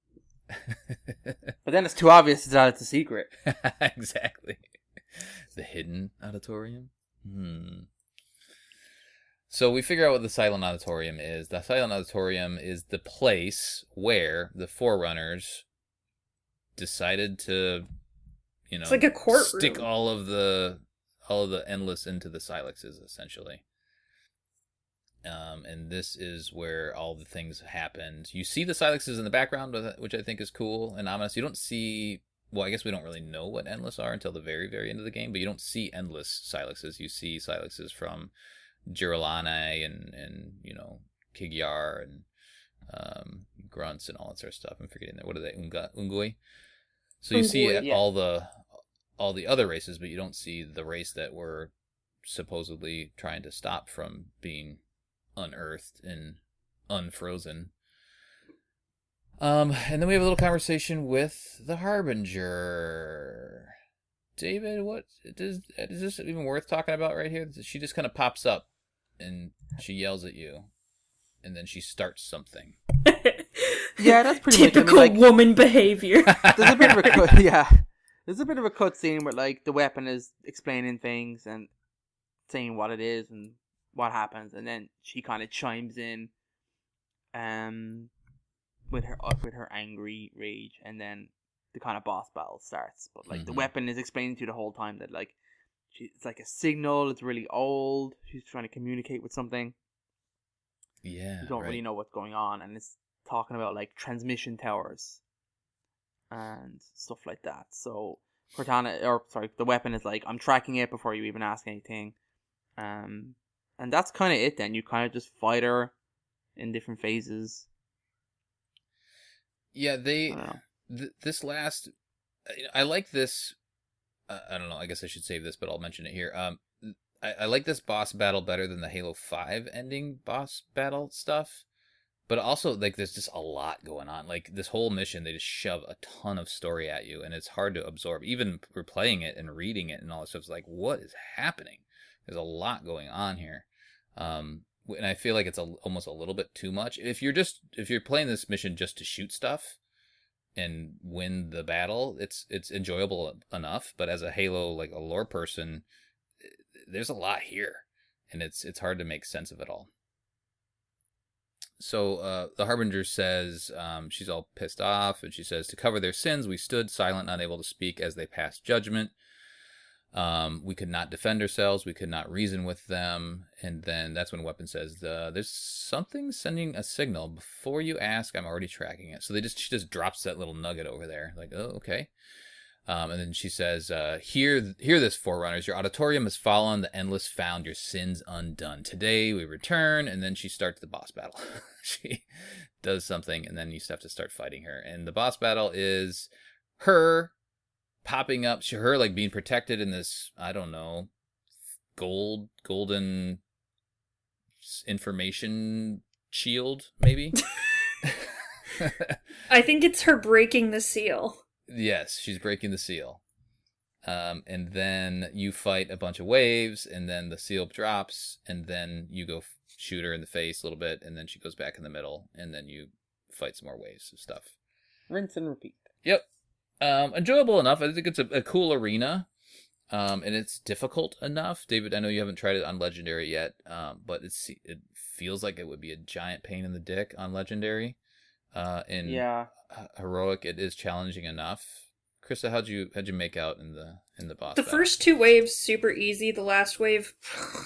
But then it's too obvious that it's a secret. Exactly. The hidden auditorium? So we figure out what the silent auditorium is. The silent auditorium is the place where the Forerunners decided to... it's like a courtroom. Stick all of the Endless into the Silexes, essentially. And this is where all the things happened. You see the Silexes in the background, which I think is cool and ominous. You don't see... Well, I guess we don't really know what Endless are until the very, very end of the game, but you don't see Endless Silexes. You see Silexes from Jiralane and Kigyar and Grunts and all that sort of stuff. I'm forgetting that. What are they? Ungui? So you see all the other races, but you don't see the race that we're supposedly trying to stop from being unearthed and unfrozen. And then we have a little conversation with the Harbinger. David, what is this even worth talking about right here? She just kind of pops up and she yells at you, and then she starts something. Yeah, that's pretty typical woman behavior. There's a bit of a there's a bit of a cut scene where like the weapon is explaining things and saying what it is and what happens, and then she kind of chimes in, with her angry rage, and then the kind of boss battle starts. But like the weapon is explaining to you the whole time that like it's like a signal. It's really old. She's trying to communicate with something. Yeah, you don't really know what's going on, and it's talking about like transmission towers and stuff like that. So the weapon is like, I'm tracking it before you even ask anything. And that's kind of it. Then you kind of just fight her in different phases. Yeah, this last, I like this. I don't know. I guess I should save this, but I'll mention it here. I like this boss battle better than the Halo 5 ending boss battle stuff. But also, like, there's just a lot going on. Like, this whole mission, they just shove a ton of story at you, and it's hard to absorb. Even replaying it and reading it and all that stuff, it's like, what is happening? There's a lot going on here. And I feel like it's almost a little bit too much. If you're playing this mission just to shoot stuff and win the battle, it's enjoyable enough. But as a Halo, like a lore person, there's a lot here, and it's hard to make sense of it all. So the Harbinger says, she's all pissed off, and she says, to cover their sins, we stood silent, unable to speak as they passed judgment. We could not defend ourselves. We could not reason with them. And then that's when Weapon says, there's something sending a signal. Before you ask, I'm already tracking it. So she just drops that little nugget over there. Like, oh, okay. And then she says, hear this, Forerunners. Your auditorium has fallen. The Endless found your sins undone. Today we return. And then she starts the boss battle. She does something, and then you have to start fighting her. And the boss battle is her popping up, her like being protected in this, I don't know, golden information shield, maybe. I think it's her breaking the seal. Yes, she's breaking the seal. And then you fight a bunch of waves, and then the seal drops, and then you go shoot her in the face a little bit, and then she goes back in the middle, and then you fight some more waves of stuff. Rinse and repeat. Yep. Enjoyable enough. I think it's a cool arena, and it's difficult enough. David, I know you haven't tried it on Legendary yet, but it feels like it would be a giant pain in the dick on Legendary. Heroic, it is challenging enough. Krista, how'd you make out in the boss battle? First two waves super easy. The last wave,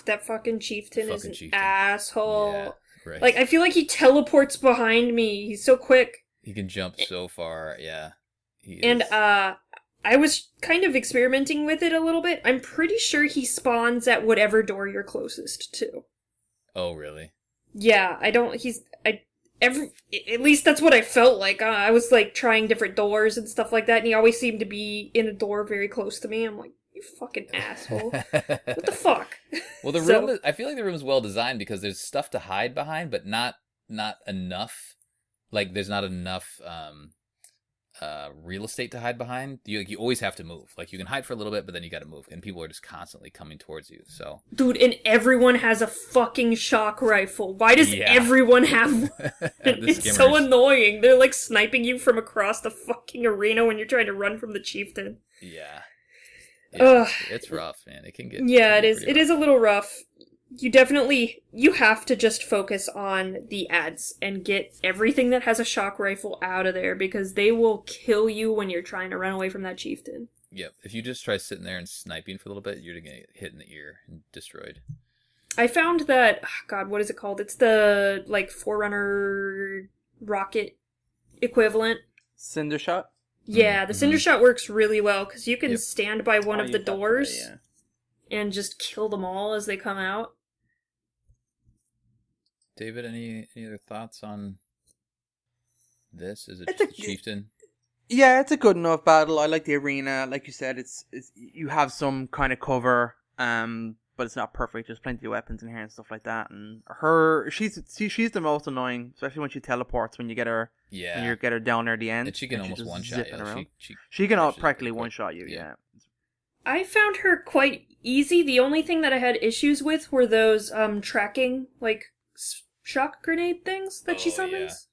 that fucking chieftain is an asshole. Yeah, right. Like, I feel like he teleports behind me. He's so quick. He can jump so far. Yeah. And I was kind of experimenting with it a little bit. I'm pretty sure he spawns at whatever door you're closest to. Oh, really? Yeah, at least that's what I felt like. I was like trying different doors and stuff like that, and he always seemed to be in a door very close to me. I'm like, you fucking asshole. What the fuck? Well, the room, I feel like the room is well designed because there's stuff to hide behind, but not enough. Like, there's not enough real estate to hide behind. You always have to move. Like, you can hide for a little bit, but then you gotta move, and people are just constantly coming towards you. So, dude, and everyone has a fucking shock rifle. Why does everyone have it's so annoying. They're like sniping you from across the fucking arena when you're trying to run from the chieftain. Yeah, it's rough, man. It can get it is. It is a little rough. You have to just focus on the ads and get everything that has a shock rifle out of there, because they will kill you when you're trying to run away from that chieftain. Yep. If you just try sitting there and sniping for a little bit, you're going to get hit in the ear and destroyed. I found that, God, what is it called? It's the, like, Forerunner rocket equivalent. Cinder shot? Yeah, the Cinder Shot works really well, because you can Yep. stand by one of the doors Yeah. and just kill them all as they come out. David, any other thoughts on this? Is it It's just a- a chieftain? Yeah, it's a good enough battle. I like the arena. Like you said, it's you have some kind of cover, but it's not perfect. There's plenty of weapons in here and stuff like that. And she's the most annoying, especially when she teleports when you get her. Yeah. When you get her down near the end. And she can almost just one-shot zipping you. around. She She can crushes practically pretty quick. one-shot you, yeah. I found her quite easy. The only thing that I had issues with were those tracking, like, shock grenade things that she summons.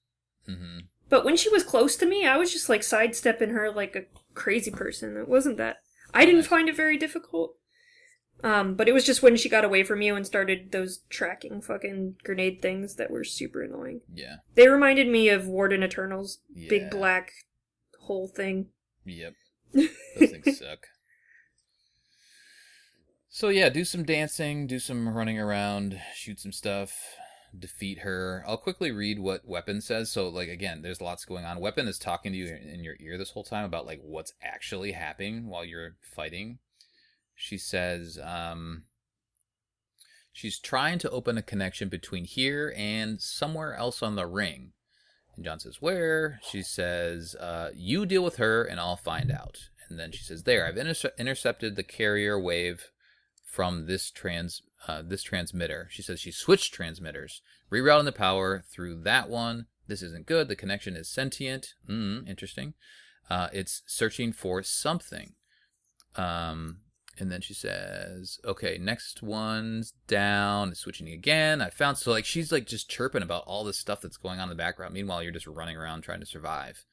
Yeah. Mm-hmm. But when she was close to me, I was just, like, sidestepping her like a crazy person. It wasn't that... I didn't find it very difficult. But it was just when she got away from you and started those tracking fucking grenade things that were super annoying. Yeah. They reminded me of Warden Eternal's Yeah. big black hole thing. Yep. Those things suck. So yeah, do some dancing, do some running around, shoot some stuff, defeat her. I'll quickly read what Weapon says. So like again, there's lots going on. Weapon is talking to you in your ear this whole time about like what's actually happening while you're fighting. She says she's trying to open a connection between here and somewhere else on the ring. And John says, where? She says, you deal with her and I'll find out. And then she says, there, I've intercepted the carrier wave from this transmitter. She says she switched transmitters, rerouting the power through that one. This isn't good. The connection is sentient. Interesting. It's searching for something. And then she says, okay, next one's down. It's switching again. I found, so like, she's like just chirping about all this stuff that's going on in the background. Meanwhile, you're just running around trying to survive.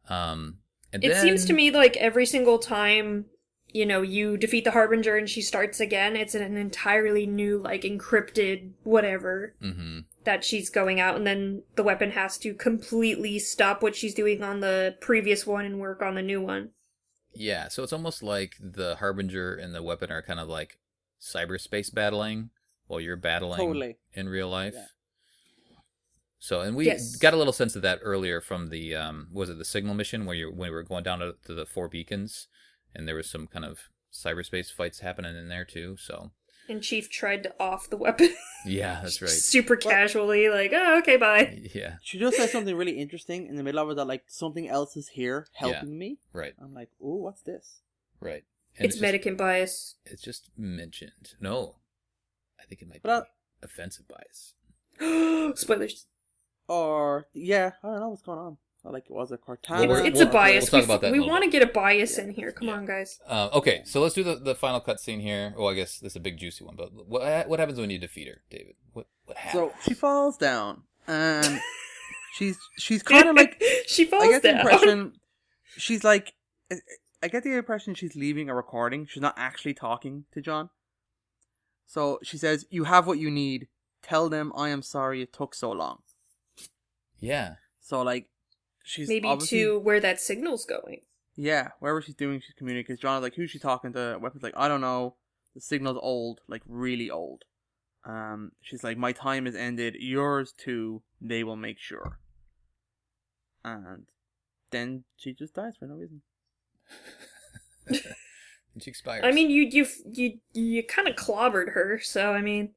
It seems to me like every single time, you know, you defeat the Harbinger and she starts again, it's an entirely new, like, encrypted whatever that she's going out, and then the weapon has to completely stop what she's doing on the previous one and work on the new one. Yeah, so it's almost like the Harbinger and the weapon are kind of like cyberspace battling while you're battling in real life. Yeah. So, and we got a little sense of that earlier from the, was it the Signal mission when we were going down to the 4 beacons, and there was some kind of cyberspace fights happening in there too, so. And Chief tried to off the weapon. Yeah, that's right. Super casually, like, oh, okay, bye. Yeah. She just said something really interesting in the middle of it that, like, something else is here helping me. Right. I'm like, ooh, what's this? Right. And it's medicant bias. It's just mentioned. No. I think it might be offensive bias. Spoilers. Or, yeah, I don't know what's going on. Like, was it Cortana? It's a bias. We'll talk about that we want to get a bias in here. Come on, guys. Okay, so let's do the final cutscene here. Well, I guess this is a big juicy one, but what happens when you defeat her, David? What happens? So she falls down, and she's kind of like she falls down. I get the down. impression she's like. I get the impression she's leaving a recording. She's not actually talking to John. So she says, "You have what you need. Tell them I am sorry it took so long." Yeah. So like. She's maybe to where that signal's going. Yeah, wherever she's doing, she's communicating. Because John is like, who's she talking to? Weapon's like, I don't know. The signal's old, like really old. She's like, my time has ended. Yours too. They will make sure. And then she just dies for no reason. And she expires. I mean, you kind of clobbered her, so I mean.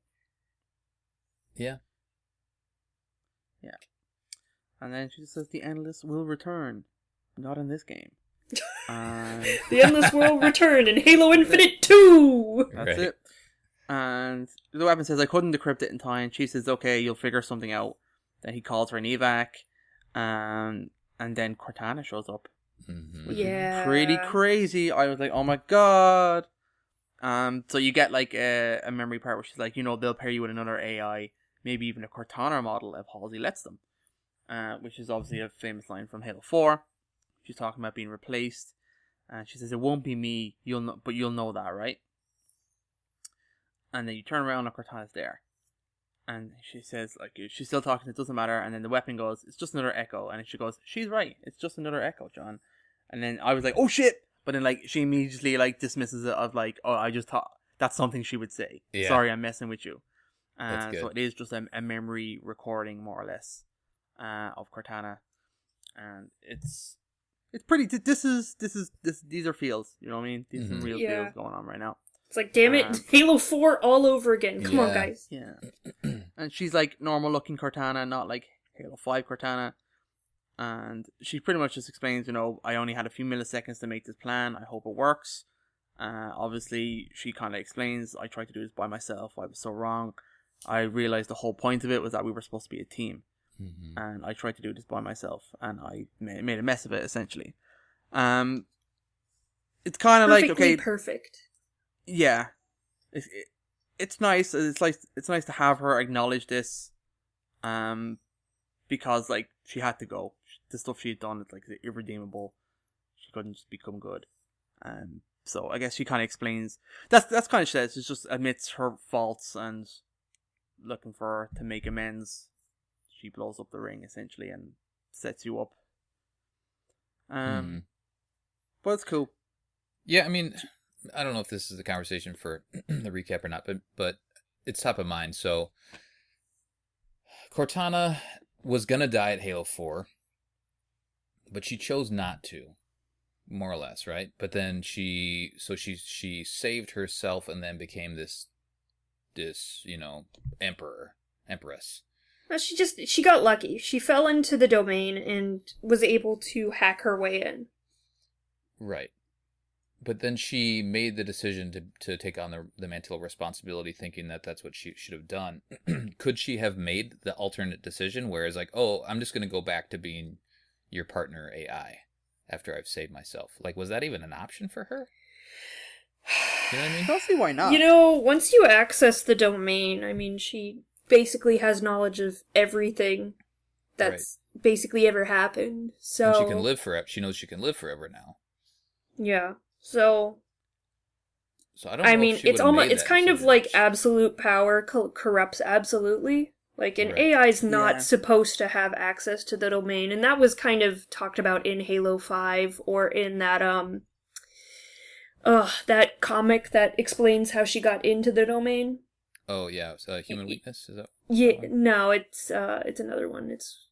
Yeah. Yeah. And then she just says, the Endless will return. Not in this game. The Endless will return in Halo Infinite 2! That's it. And the weapon says, I couldn't decrypt it in time. She says, okay, you'll figure something out. Then he calls for an evac. And then Cortana shows up. Mm-hmm. Which is pretty crazy. I was like, oh my god. So you get like a memory part where she's like, you know, they'll pair you with another AI. Maybe even a Cortana model if Halsey lets them. Which is obviously a famous line from Halo 4. She's talking about being replaced. And she says, it won't be me, but you'll know that, right? And then you turn around and Cortana's there. And she says, like, she's still talking, it doesn't matter. And then the weapon goes, it's just another echo. And she goes, she's right, it's just another echo, John. And then I was like, oh shit! But then, like, she immediately, like, dismisses it of, like, oh, I just thought, that's something she would say. Yeah. Sorry, I'm messing with you. That's good. So it is just a memory recording, more or less, of Cortana, and it's pretty. These are feels. You know what I mean? These are some real feels going on right now. It's like, damn it, Halo 4 all over again. Come on, guys. Yeah. And she's like normal looking Cortana, not like Halo 5 Cortana. And she pretty much just explains, you know, I only had a few milliseconds to make this plan. I hope it works. Obviously, she kind of explains, I tried to do this by myself. I was so wrong. I realized the whole point of it was that we were supposed to be a team. Mm-hmm. And I tried to do this by myself. And I made a mess of it, essentially. It's kind of like, okay. Perfect. Yeah. It's nice. It's nice to have her acknowledge this. Because, like, she had to go. The stuff she had done is, like, irredeemable. She couldn't just become good. So I guess she kind of explains. That's kind of says. It just admits her faults and looking for her to make amends. She blows up the ring, essentially, and sets you up. But it's cool. Yeah, I mean, I don't know if this is the conversation for the recap or not, but it's top of mind. So Cortana was going to die at Halo 4, but she chose not to, more or less, right? But then she saved herself and then became this, you know, empress. Well, she got lucky. She fell into the domain and was able to hack her way in. Right. But then she made the decision to take on the mantle of responsibility, thinking that that's what she should have done. Could she have made the alternate decision, whereas like, oh, I'm just going to go back to being your partner AI after I've saved myself? Like, was that even an option for her? You know what I mean? I don't see why not. You know, once you access the domain, I mean, she basically has knowledge of everything that's basically ever happened. So and she can live forever. She knows she can live forever now. Yeah. So I don't know. I mean, it's kind of like absolute power corrupts absolutely. Like an AI is not supposed to have access to the domain, and that was kind of talked about in Halo 5 or in that that comic that explains how she got into the domain. Oh yeah, Human Weakness, is that? Yeah, no, it's another one. It's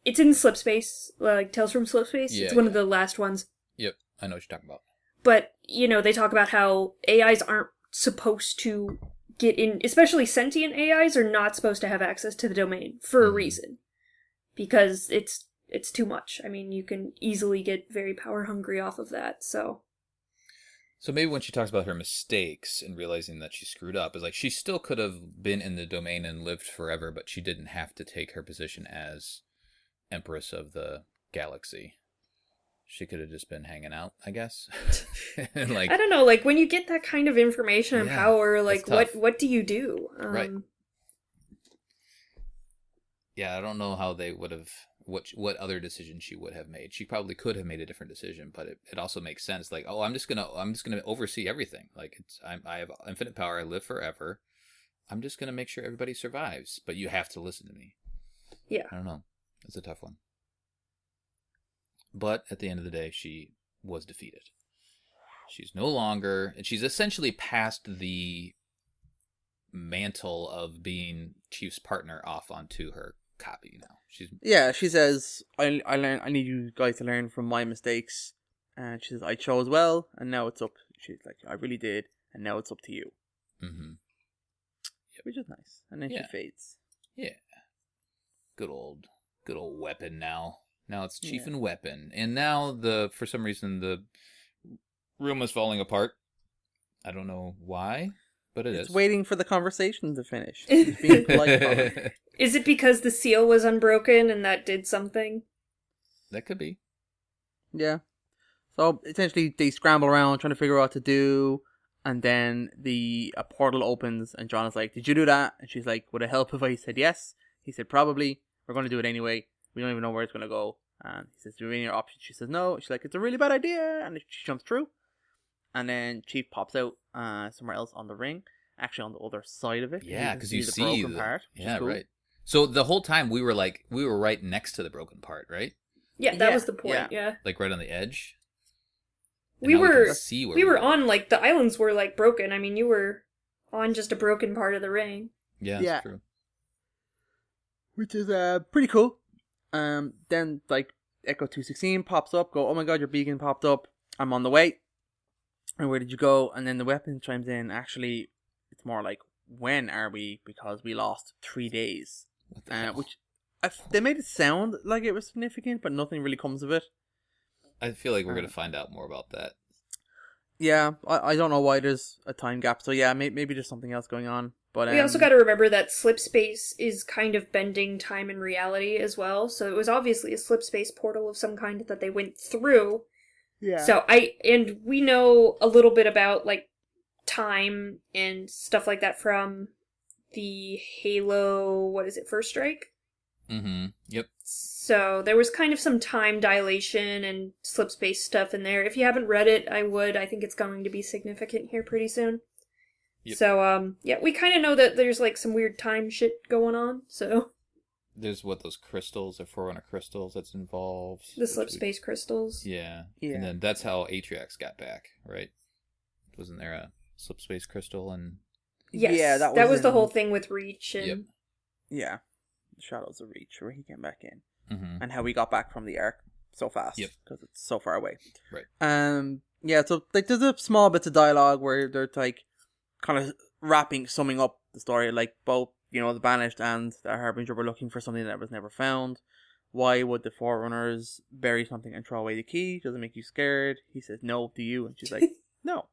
in Slipspace, like Tales from Slipspace. Yeah, it's one of the last ones. Yep, I know what you're talking about. But, you know, they talk about how AIs aren't supposed to get in, especially sentient AIs are not supposed to have access to the domain for a reason. Because it's too much. I mean, you can easily get very power hungry off of that, so... So maybe when she talks about her mistakes and realizing that she screwed up, is like she still could have been in the domain and lived forever, but she didn't have to take her position as Empress of the Galaxy. She could have just been hanging out, I guess. Like, I don't know, like when you get that kind of information and power, like what do you do? Right. Yeah, I don't know how they would have what other decision she would have made. She probably could have made a different decision, but it also makes sense. Like, oh, I'm just gonna oversee everything. Like I have infinite power. I live forever. I'm just gonna make sure everybody survives. But you have to listen to me. Yeah. I don't know. It's a tough one. But at the end of the day, she was defeated. She's no longer, and she's essentially passed the mantle of being Chief's partner off onto her copy now. She says, I need you guys to learn from my mistakes. And she says, I chose well, and now it's up. She's like, I really did, and now it's up to you. Mm-hmm. Yep. Which is nice. And then she fades. Yeah. Good old weapon now. Now it's Chief and Weapon. And now for some reason the room is falling apart. I don't know why, but it's waiting for the conversation to finish. It's being polite about it. Is it because the seal was unbroken and that did something? That could be. Yeah. So essentially they scramble around trying to figure out what to do, and then a portal opens and John is like, did you do that? And she's like, would it help if I said yes? He said, probably. We're going to do it anyway. We don't even know where it's going to go. And he says, do you have any other options? She says, no. She's like, it's a really bad idea. And she jumps through. And then Chief pops out somewhere else on the ring. Actually, on the other side of it. Yeah, because you see the broken part. Yeah, cool. Right. So the whole time we were right next to the broken part, right? Yeah, that was the point, yeah. Like right on the edge. We were see where we were on, like, the islands were, like, broken. I mean, you were on just a broken part of the ring. Yeah, that's true. Which is pretty cool. Then, like, Echo 216 pops up. Go, oh my god, your beacon popped up. I'm on the way. And where did you go? And then the weapon chimes in. Actually, it's more like, when are we? Because we lost 3 days. What the hell? Which, they made it sound like it was significant, but nothing really comes of it. I feel like we're going to find out more about that. Yeah, I don't know why there's a time gap. So yeah, maybe there's something else going on. But We also got to remember that slip space is kind of bending time and reality as well. So it was obviously a slip space portal of some kind that they went through. Yeah. So and we know a little bit about, like, time and stuff like that from the Halo, what is it, First Strike? Mm-hmm. Yep. So there was kind of some time dilation and slip space stuff in there. If you haven't read it, I would. I think it's going to be significant here pretty soon. Yep. So, yeah, we kind of know that there's, like, some weird time shit going on, so... There's those crystals, or Forerunner crystals that's involved. The slip space crystals. Yeah. And then that's how Atriox got back, right? Wasn't there a slip space crystal? And yes, yeah, that was the whole thing with Reach. And... Yep. Yeah. Shadows of Reach, where he came back in. Mm-hmm. And how we got back from the Ark so fast. Yep. Because it's so far away. Right. Yeah, so, like, there's a small bits of dialogue where they're, like, kind of summing up the story, like, both, you know, the Banished and the Harbinger were looking for something that was never found. Why would the Forerunners bury something and throw away the key? Does it make you scared? He says, no, do you? And she's like, no.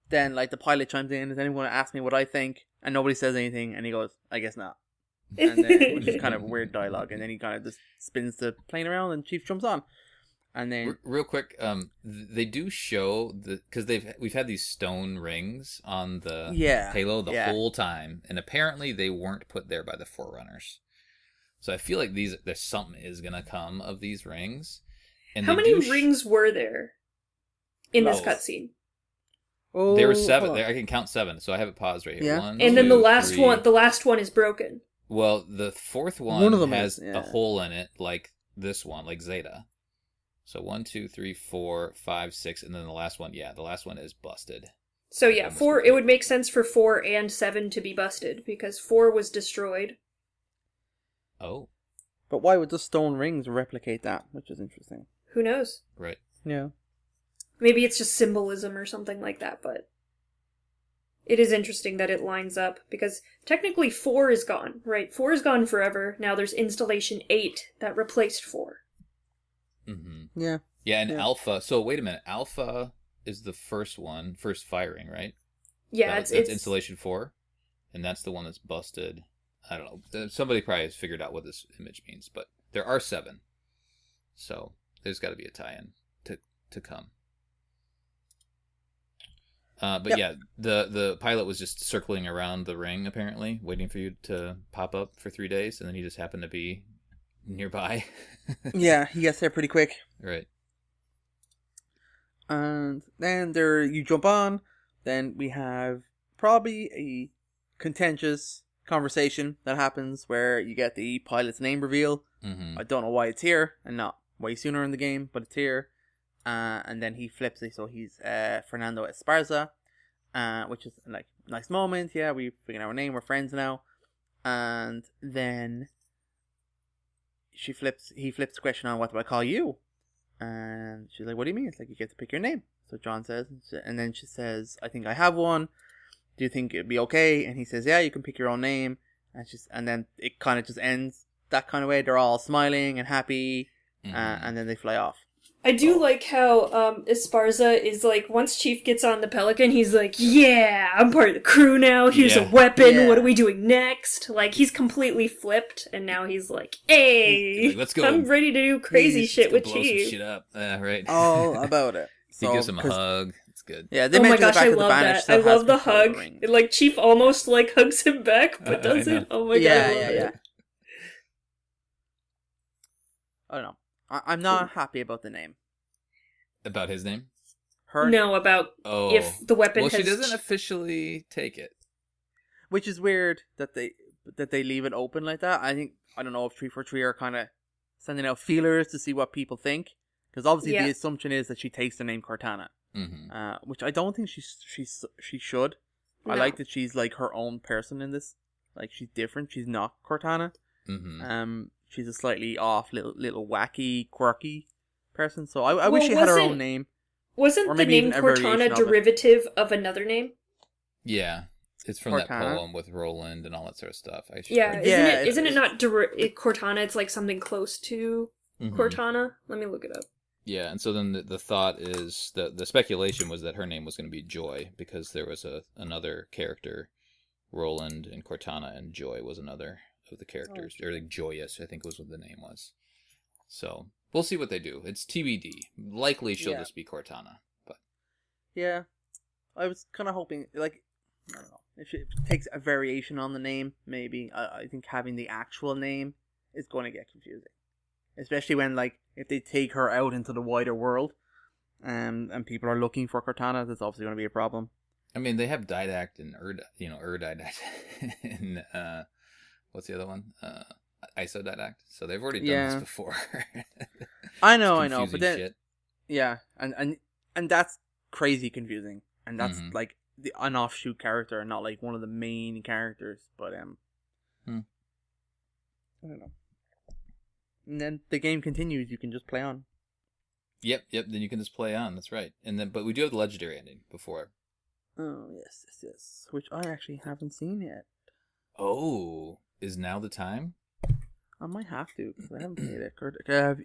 Then, like, the pilot chimes in, does anyone ask me what I think? And nobody says anything, and he goes, I guess not. And then, which is kind of weird dialogue, and then he kind of just spins the plane around, and Chief jumps on. And then... Real quick, they do show, because we've had these stone rings on the Halo the whole time, and apparently they weren't put there by the Forerunners. So I feel like there's something is going to come of these rings. And how many rings were there in this cutscene? Oh, there were 7. I can count 7, so I have it paused right here. Yeah. 1, and 2, then the last 3. one, is broken. Well, the 4th one of them has is, a hole in it, like this one, like Zeta. So 1, 2, 3, 4, 5, 6, and then the last one, the last one is busted. So yeah, 4, it would make sense for 4 and 7 to be busted, because 4 was destroyed. Oh. But why would the stone rings replicate that? Which is interesting. Who knows? Right. Yeah. Maybe it's just symbolism or something like that, but it is interesting that it lines up, because technically 4 is gone, right? 4 is gone forever. Now there's Installation 8 that replaced 4. Mm-hmm. Yeah. Yeah, and Alpha. So wait a minute. Alpha is the first firing, right? Yeah, it's Installation 4, and that's the one that's busted. I don't know. Somebody probably has figured out what this image means, but there are 7. So there's got to be a tie-in to come. But yeah, the pilot was just circling around the ring, apparently, waiting for you to pop up for 3 days, and then he just happened to be nearby. Yeah, he gets there pretty quick. Right. And then you jump on, then we have probably a contentious conversation that happens where you get the pilot's name reveal. Mm-hmm. I don't know why it's here, and not way sooner in the game, but it's here. And then he flips it, so he's Fernando Esparza, which is like a nice moment. Yeah, we figured out our name, we're friends now. And then he flips the question on, what do I call you? And she's like, what do you mean? It's like, you get to pick your name. So John says, and then she says, I think I have one. Do you think it'd be okay? And he says, yeah, you can pick your own name. And then it kind of just ends that kind of way. They're all smiling and happy, and then they fly off. I do like how Esparza is like, once Chief gets on the Pelican, he's like, yeah, I'm part of the crew now, here's a weapon, what are we doing next? Like, he's completely flipped, and now he's like, hey, let's go. I'm ready to do crazy shit with blow Chief. Some shit up. Right. All about it. So, he gives him a hug. It's good. Yeah, they oh my mention gosh, the fact I that love the Banished that. I still has love the control of hug. the ring. Like, Chief almost, like, hugs him back, but doesn't. Oh my god, I love it. I don't know. I'm not happy about the name. About his name? Her? No, about if the weapon has... Well, she doesn't officially take it. Which is weird that they leave it open like that. I don't know if 343 are kind of sending out feelers to see what people think. Because obviously the assumption is that she takes the name Cortana, which I don't think she should. No. I like that she's like her own person in this. Like she's different. She's not Cortana. She's a slightly off, little wacky, quirky person. So I wish she had her own name. Wasn't the name Cortana derivative of another name? Yeah. It's from Cortana. That poem with Roland and all that sort of stuff. Isn't it not Cortana? It's like something close to Cortana. Let me look it up. Yeah, and so then the thought is, the speculation was that her name was going to be Joy, because there was another character, Roland and Cortana, and Joy was another of the characters. Or like Joyous, I think was what the name was. So, we'll see what they do. It's TBD. Likely she'll just be Cortana. But yeah. I was kind of hoping, like, I don't know. If it takes a variation on the name, maybe. I think having the actual name is going to get confusing. Especially when, like, if they take her out into the wider world, and people are looking for Cortana, that's obviously going to be a problem. I mean, they have Didact and Didact and, what's the other one? Isodidact. So they've already done this before. I know, but then, shit. Yeah, and that's crazy confusing. And that's, like, an offshoot character, not like one of the main characters, but I don't know. And then the game continues. You can just play on. Yep. Then you can just play on. That's right. And then, but we do have the legendary ending before. Oh yes. Which I actually haven't seen yet. Oh, is now the time? I might have to, because I haven't played it.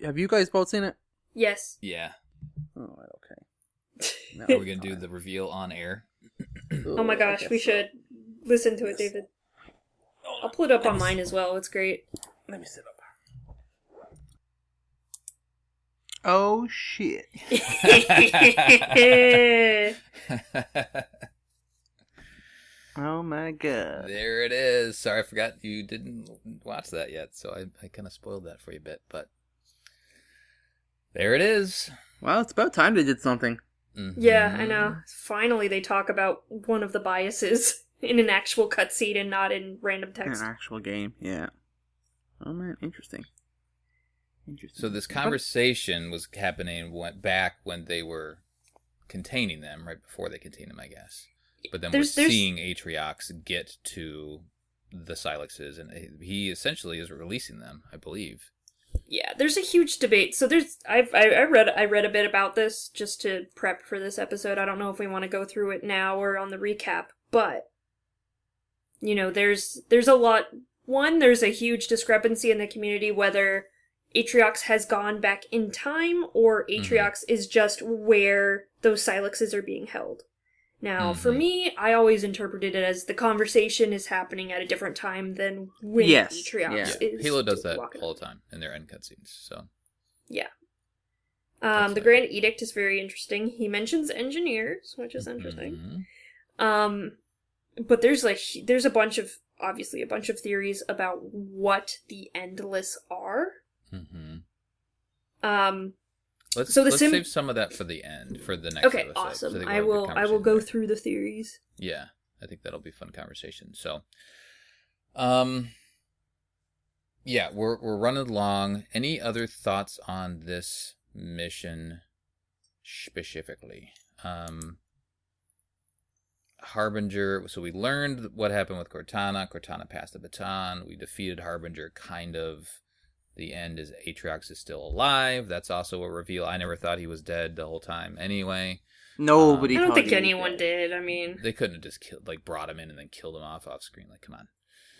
Have you guys both seen it? Yes. Yeah. Oh, okay. Now we're gonna do the reveal on air. Oh my gosh, we should listen to it, David. I'll pull it up on mine as well. It's great. Let me sit up. Oh shit. Oh my god. There it is. Sorry, I forgot you didn't watch that yet, so I kind of spoiled that for you a bit, but there it is. Well, it's about time they did something. Yeah, I know. Finally, they talk about one of the biases in an actual cutscene and not in random text. In an actual game, yeah. Oh man, interesting. So this conversation was happening back when they were containing them, right before they contained them, I guess. But then we're seeing Atriox get to the Silexes, and he essentially is releasing them, I believe. Yeah, there's a huge debate. So I read a bit about this just to prep for this episode. I don't know if we want to go through it now or on the recap, but there's a lot. One, there's a huge discrepancy in the community whether Atriox has gone back in time or Atriox is just where those Silexes are being held. Now, for me, I always interpreted it as the conversation is happening at a different time than when Atriox is. Halo does that all the time in their end cutscenes, so. Yeah. The Grand Edict is very interesting. He mentions engineers, which is interesting. But there's a bunch of theories about what the Endless are. Let's save some of that for the end, for the next episode. Okay, awesome. So I will go through the theories. Yeah, I think that'll be a fun conversation. So, yeah, we're running along. Any other thoughts on this mission specifically? Harbinger. So we learned what happened with Cortana. Cortana passed the baton. We defeated Harbinger, kind of. The end is Atriox is still alive. That's also a reveal. I never thought he was dead the whole time anyway. Nobody. I don't think anyone did. I mean, they couldn't have just brought him in and then killed him off screen. Like, come on.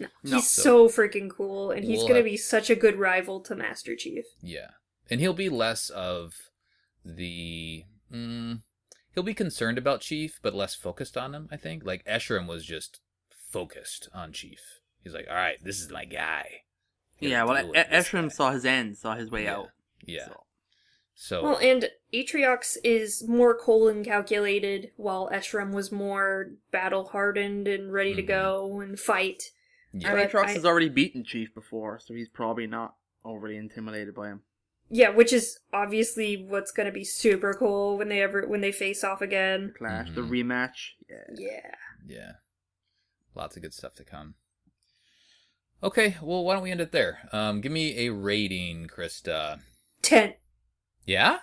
No. He's so freaking cool, and he's going to be such a good rival to Master Chief. Yeah. And he'll be less of the... he'll be concerned about Chief, but less focused on him, I think. Like, Escharum was just focused on Chief. He's like, all right, this is my guy. Yeah, well, Escharum saw his end, saw his way out. Yeah. So. Well, and Atriox is more cool and calculated, while Escharum was more battle-hardened and ready to go and fight. Yeah. Atriox has already beaten Chief before, so he's probably not overly intimidated by him. Yeah, which is obviously what's going to be super cool when they face off again. Clash, the rematch. Yeah. Lots of good stuff to come. Okay, well, why don't we end it there? Give me a rating, Krista. 10. Yeah?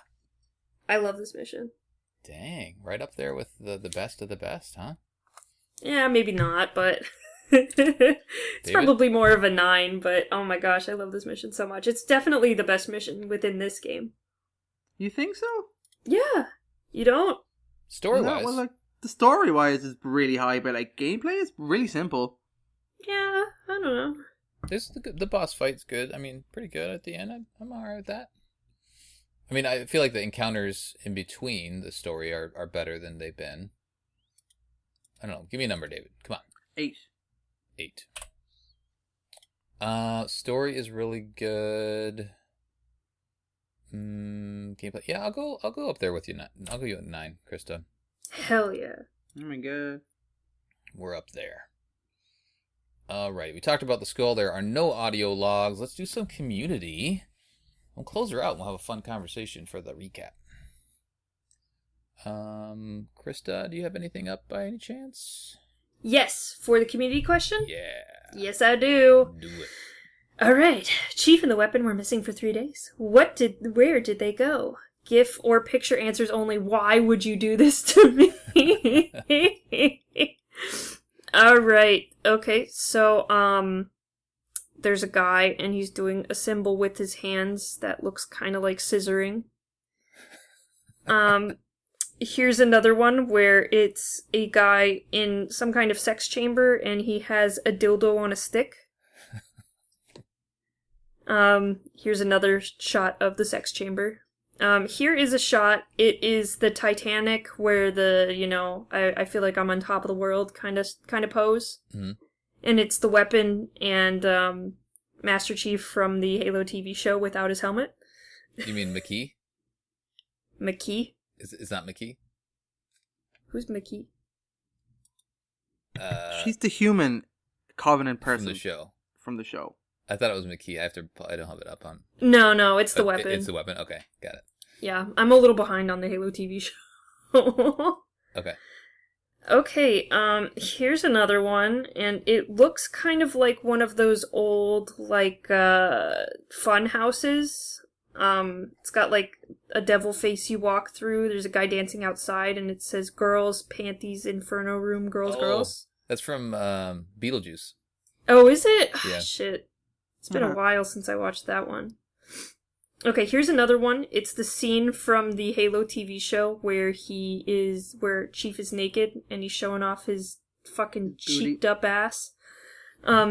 I love this mission. Dang, right up there with the best of the best, huh? Yeah, maybe not, but it's probably more of a 9, but oh my gosh, I love this mission so much. It's definitely the best mission within this game. You think so? Yeah. You don't? Story-wise. No, well, like, the story-wise is really high, but like gameplay is really simple. Yeah, I don't know. The boss fight's good. I mean, pretty good at the end. I'm alright with that. I mean, I feel like the encounters in between the story are better than they've been. I don't know. Give me a number, David. Come on. 8. 8. Story is really good. Gameplay. Yeah, I'll go up there with you. I'll go you at 9, Krista. Hell yeah. Oh my god. We're up there. Alright, we talked about the skull. There are no audio logs. Let's do some community. We'll close her out and we'll have a fun conversation for the recap. Krista, do you have anything up by any chance? Yes, for the community question? Yeah. Yes, I do. Do it. Alright. Chief and the weapon were missing for 3 days. Where did they go? GIF or picture answers only. Why would you do this to me? Alright. Okay, so, there's a guy, and he's doing a symbol with his hands that looks kind of like scissoring. Here's another one where it's a guy in some kind of sex chamber, and he has a dildo on a stick. Here's another shot of the sex chamber. Here is a shot. It is the Titanic where I feel like I'm on top of the world kind of pose. Mm-hmm. And it's the weapon and Master Chief from the Halo TV show without his helmet. You mean McKee? McKee? Is that McKee? Who's McKee? She's the human Covenant person. From the show. From the show. I thought it was McKee. I don't have it up on. No, it's the weapon. It's the weapon. Okay, got it. Yeah, I'm a little behind on the Halo TV show. Okay. Okay, here's another one, and it looks kind of like one of those old, fun houses. It's got, a devil face you walk through. There's a guy dancing outside, and it says, Girls, Panties, Inferno Room, Girls. That's from, Beetlejuice. Oh, is it? Yeah. Oh, shit. It's been a while since I watched that one. Okay, here's another one. It's the scene from the Halo TV show where Chief is naked and he's showing off his fucking cheeked up ass.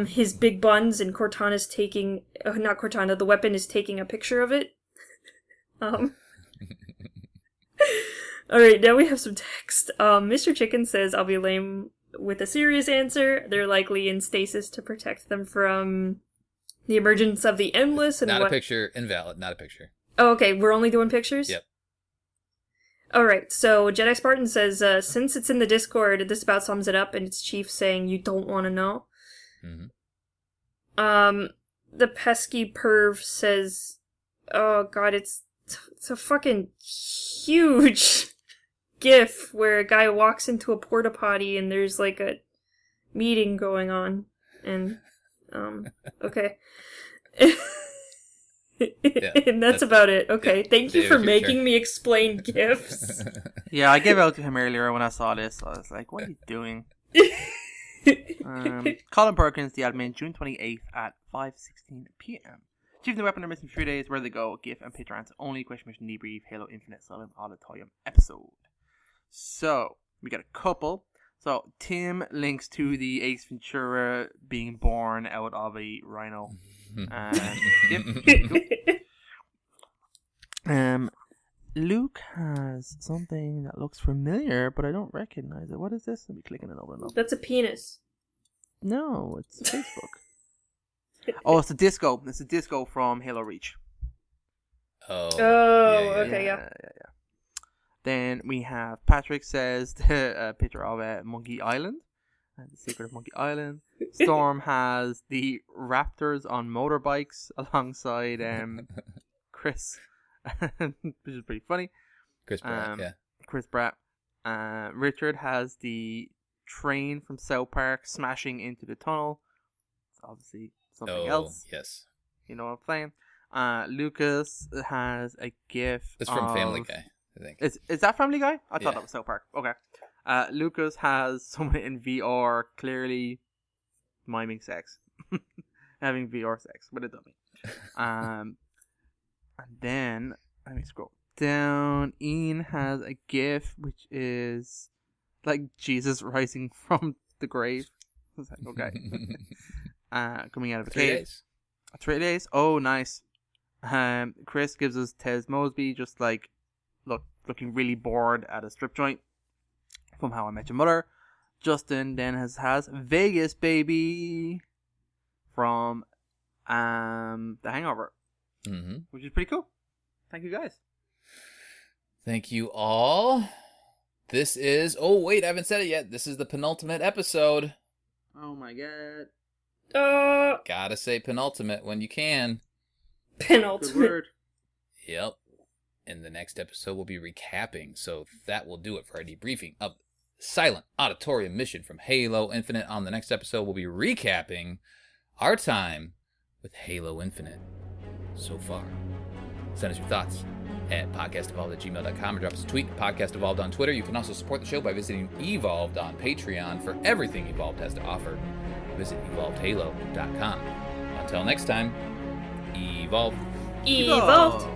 His big buns, and Cortana's taking, not Cortana, the weapon is taking a picture of it. Alright, now we have some text. Mr. Chicken says, I'll be lame with a serious answer. They're likely in stasis to protect them from the emergence of the Endless. And a picture. Invalid. Not a picture. Oh, okay. We're only doing pictures? Yep. Alright, so Jedi Spartan says, since it's in the Discord, this about sums it up, and it's Chief saying, you don't want to know. Mm-hmm. The pesky perv says, oh god, it's a fucking huge GIF where a guy walks into a porta potty and there's a meeting going on, and okay. Yeah, and that's about it. Okay, thank you for making me explain GIFs. Yeah, I gave out to him earlier when I saw this. I was like, what are you doing? Colin Perkins, the admin, June 28th at 5:16 p.m. Chief and the weapon are missing 3 days. Where they go? GIF and picture answer only. Mission Debrief. Halo Infinite Silent Auditorium episode. So we got a couple. So Tim links to the Ace Ventura being born out of a rhino. Luke has something that looks familiar, but I don't recognize it. What is this? Let me click on it over and over. That's a penis. No, it's Facebook. Oh, it's a disco. It's a disco from Halo Reach. Oh, okay, yeah. Then we have Patrick says the picture of Monkey Island. The Secret of Monkey Island. Storm has the raptors on motorbikes alongside Chris, which is pretty funny. Chris Pratt, yeah. Chris Pratt. Richard has the train from South Park smashing into the tunnel. It's obviously something else. Yes. You know what I'm saying? Lucas has a GIF. It's from Family Guy. I think. Is that Family Guy? I thought Yeah. that was South Park. Okay. Lucas has someone in VR clearly miming sex. Having VR sex with a dummy. And then, let me scroll down. Ian has a GIF, which is like Jesus rising from the grave. I was like, okay. Coming out of a 3 cave. days. 3 days? Oh, nice. Chris gives us Tez Mosby, just like looking really bored at a strip joint from How I Met Your Mother. Justin then has Vegas Baby from The Hangover, which is pretty cool. Thank you guys. Thank you all. This is... Oh, wait, I haven't said it yet. This is the penultimate episode. Oh my god. Gotta say penultimate when you can. Penultimate. Good word. Yep. In the next episode, we'll be recapping. So that will do it for our debriefing of Silent Auditorium Mission from Halo Infinite. On the next episode, we'll be recapping our time with Halo Infinite so far. Send us your thoughts at podcastevolved@gmail.com or drop us a tweet, Podcast Evolved on Twitter. You can also support the show by visiting Evolved on Patreon for everything Evolved has to offer. Visit evolvedhalo.com. Until next time, Evolve. Evolved.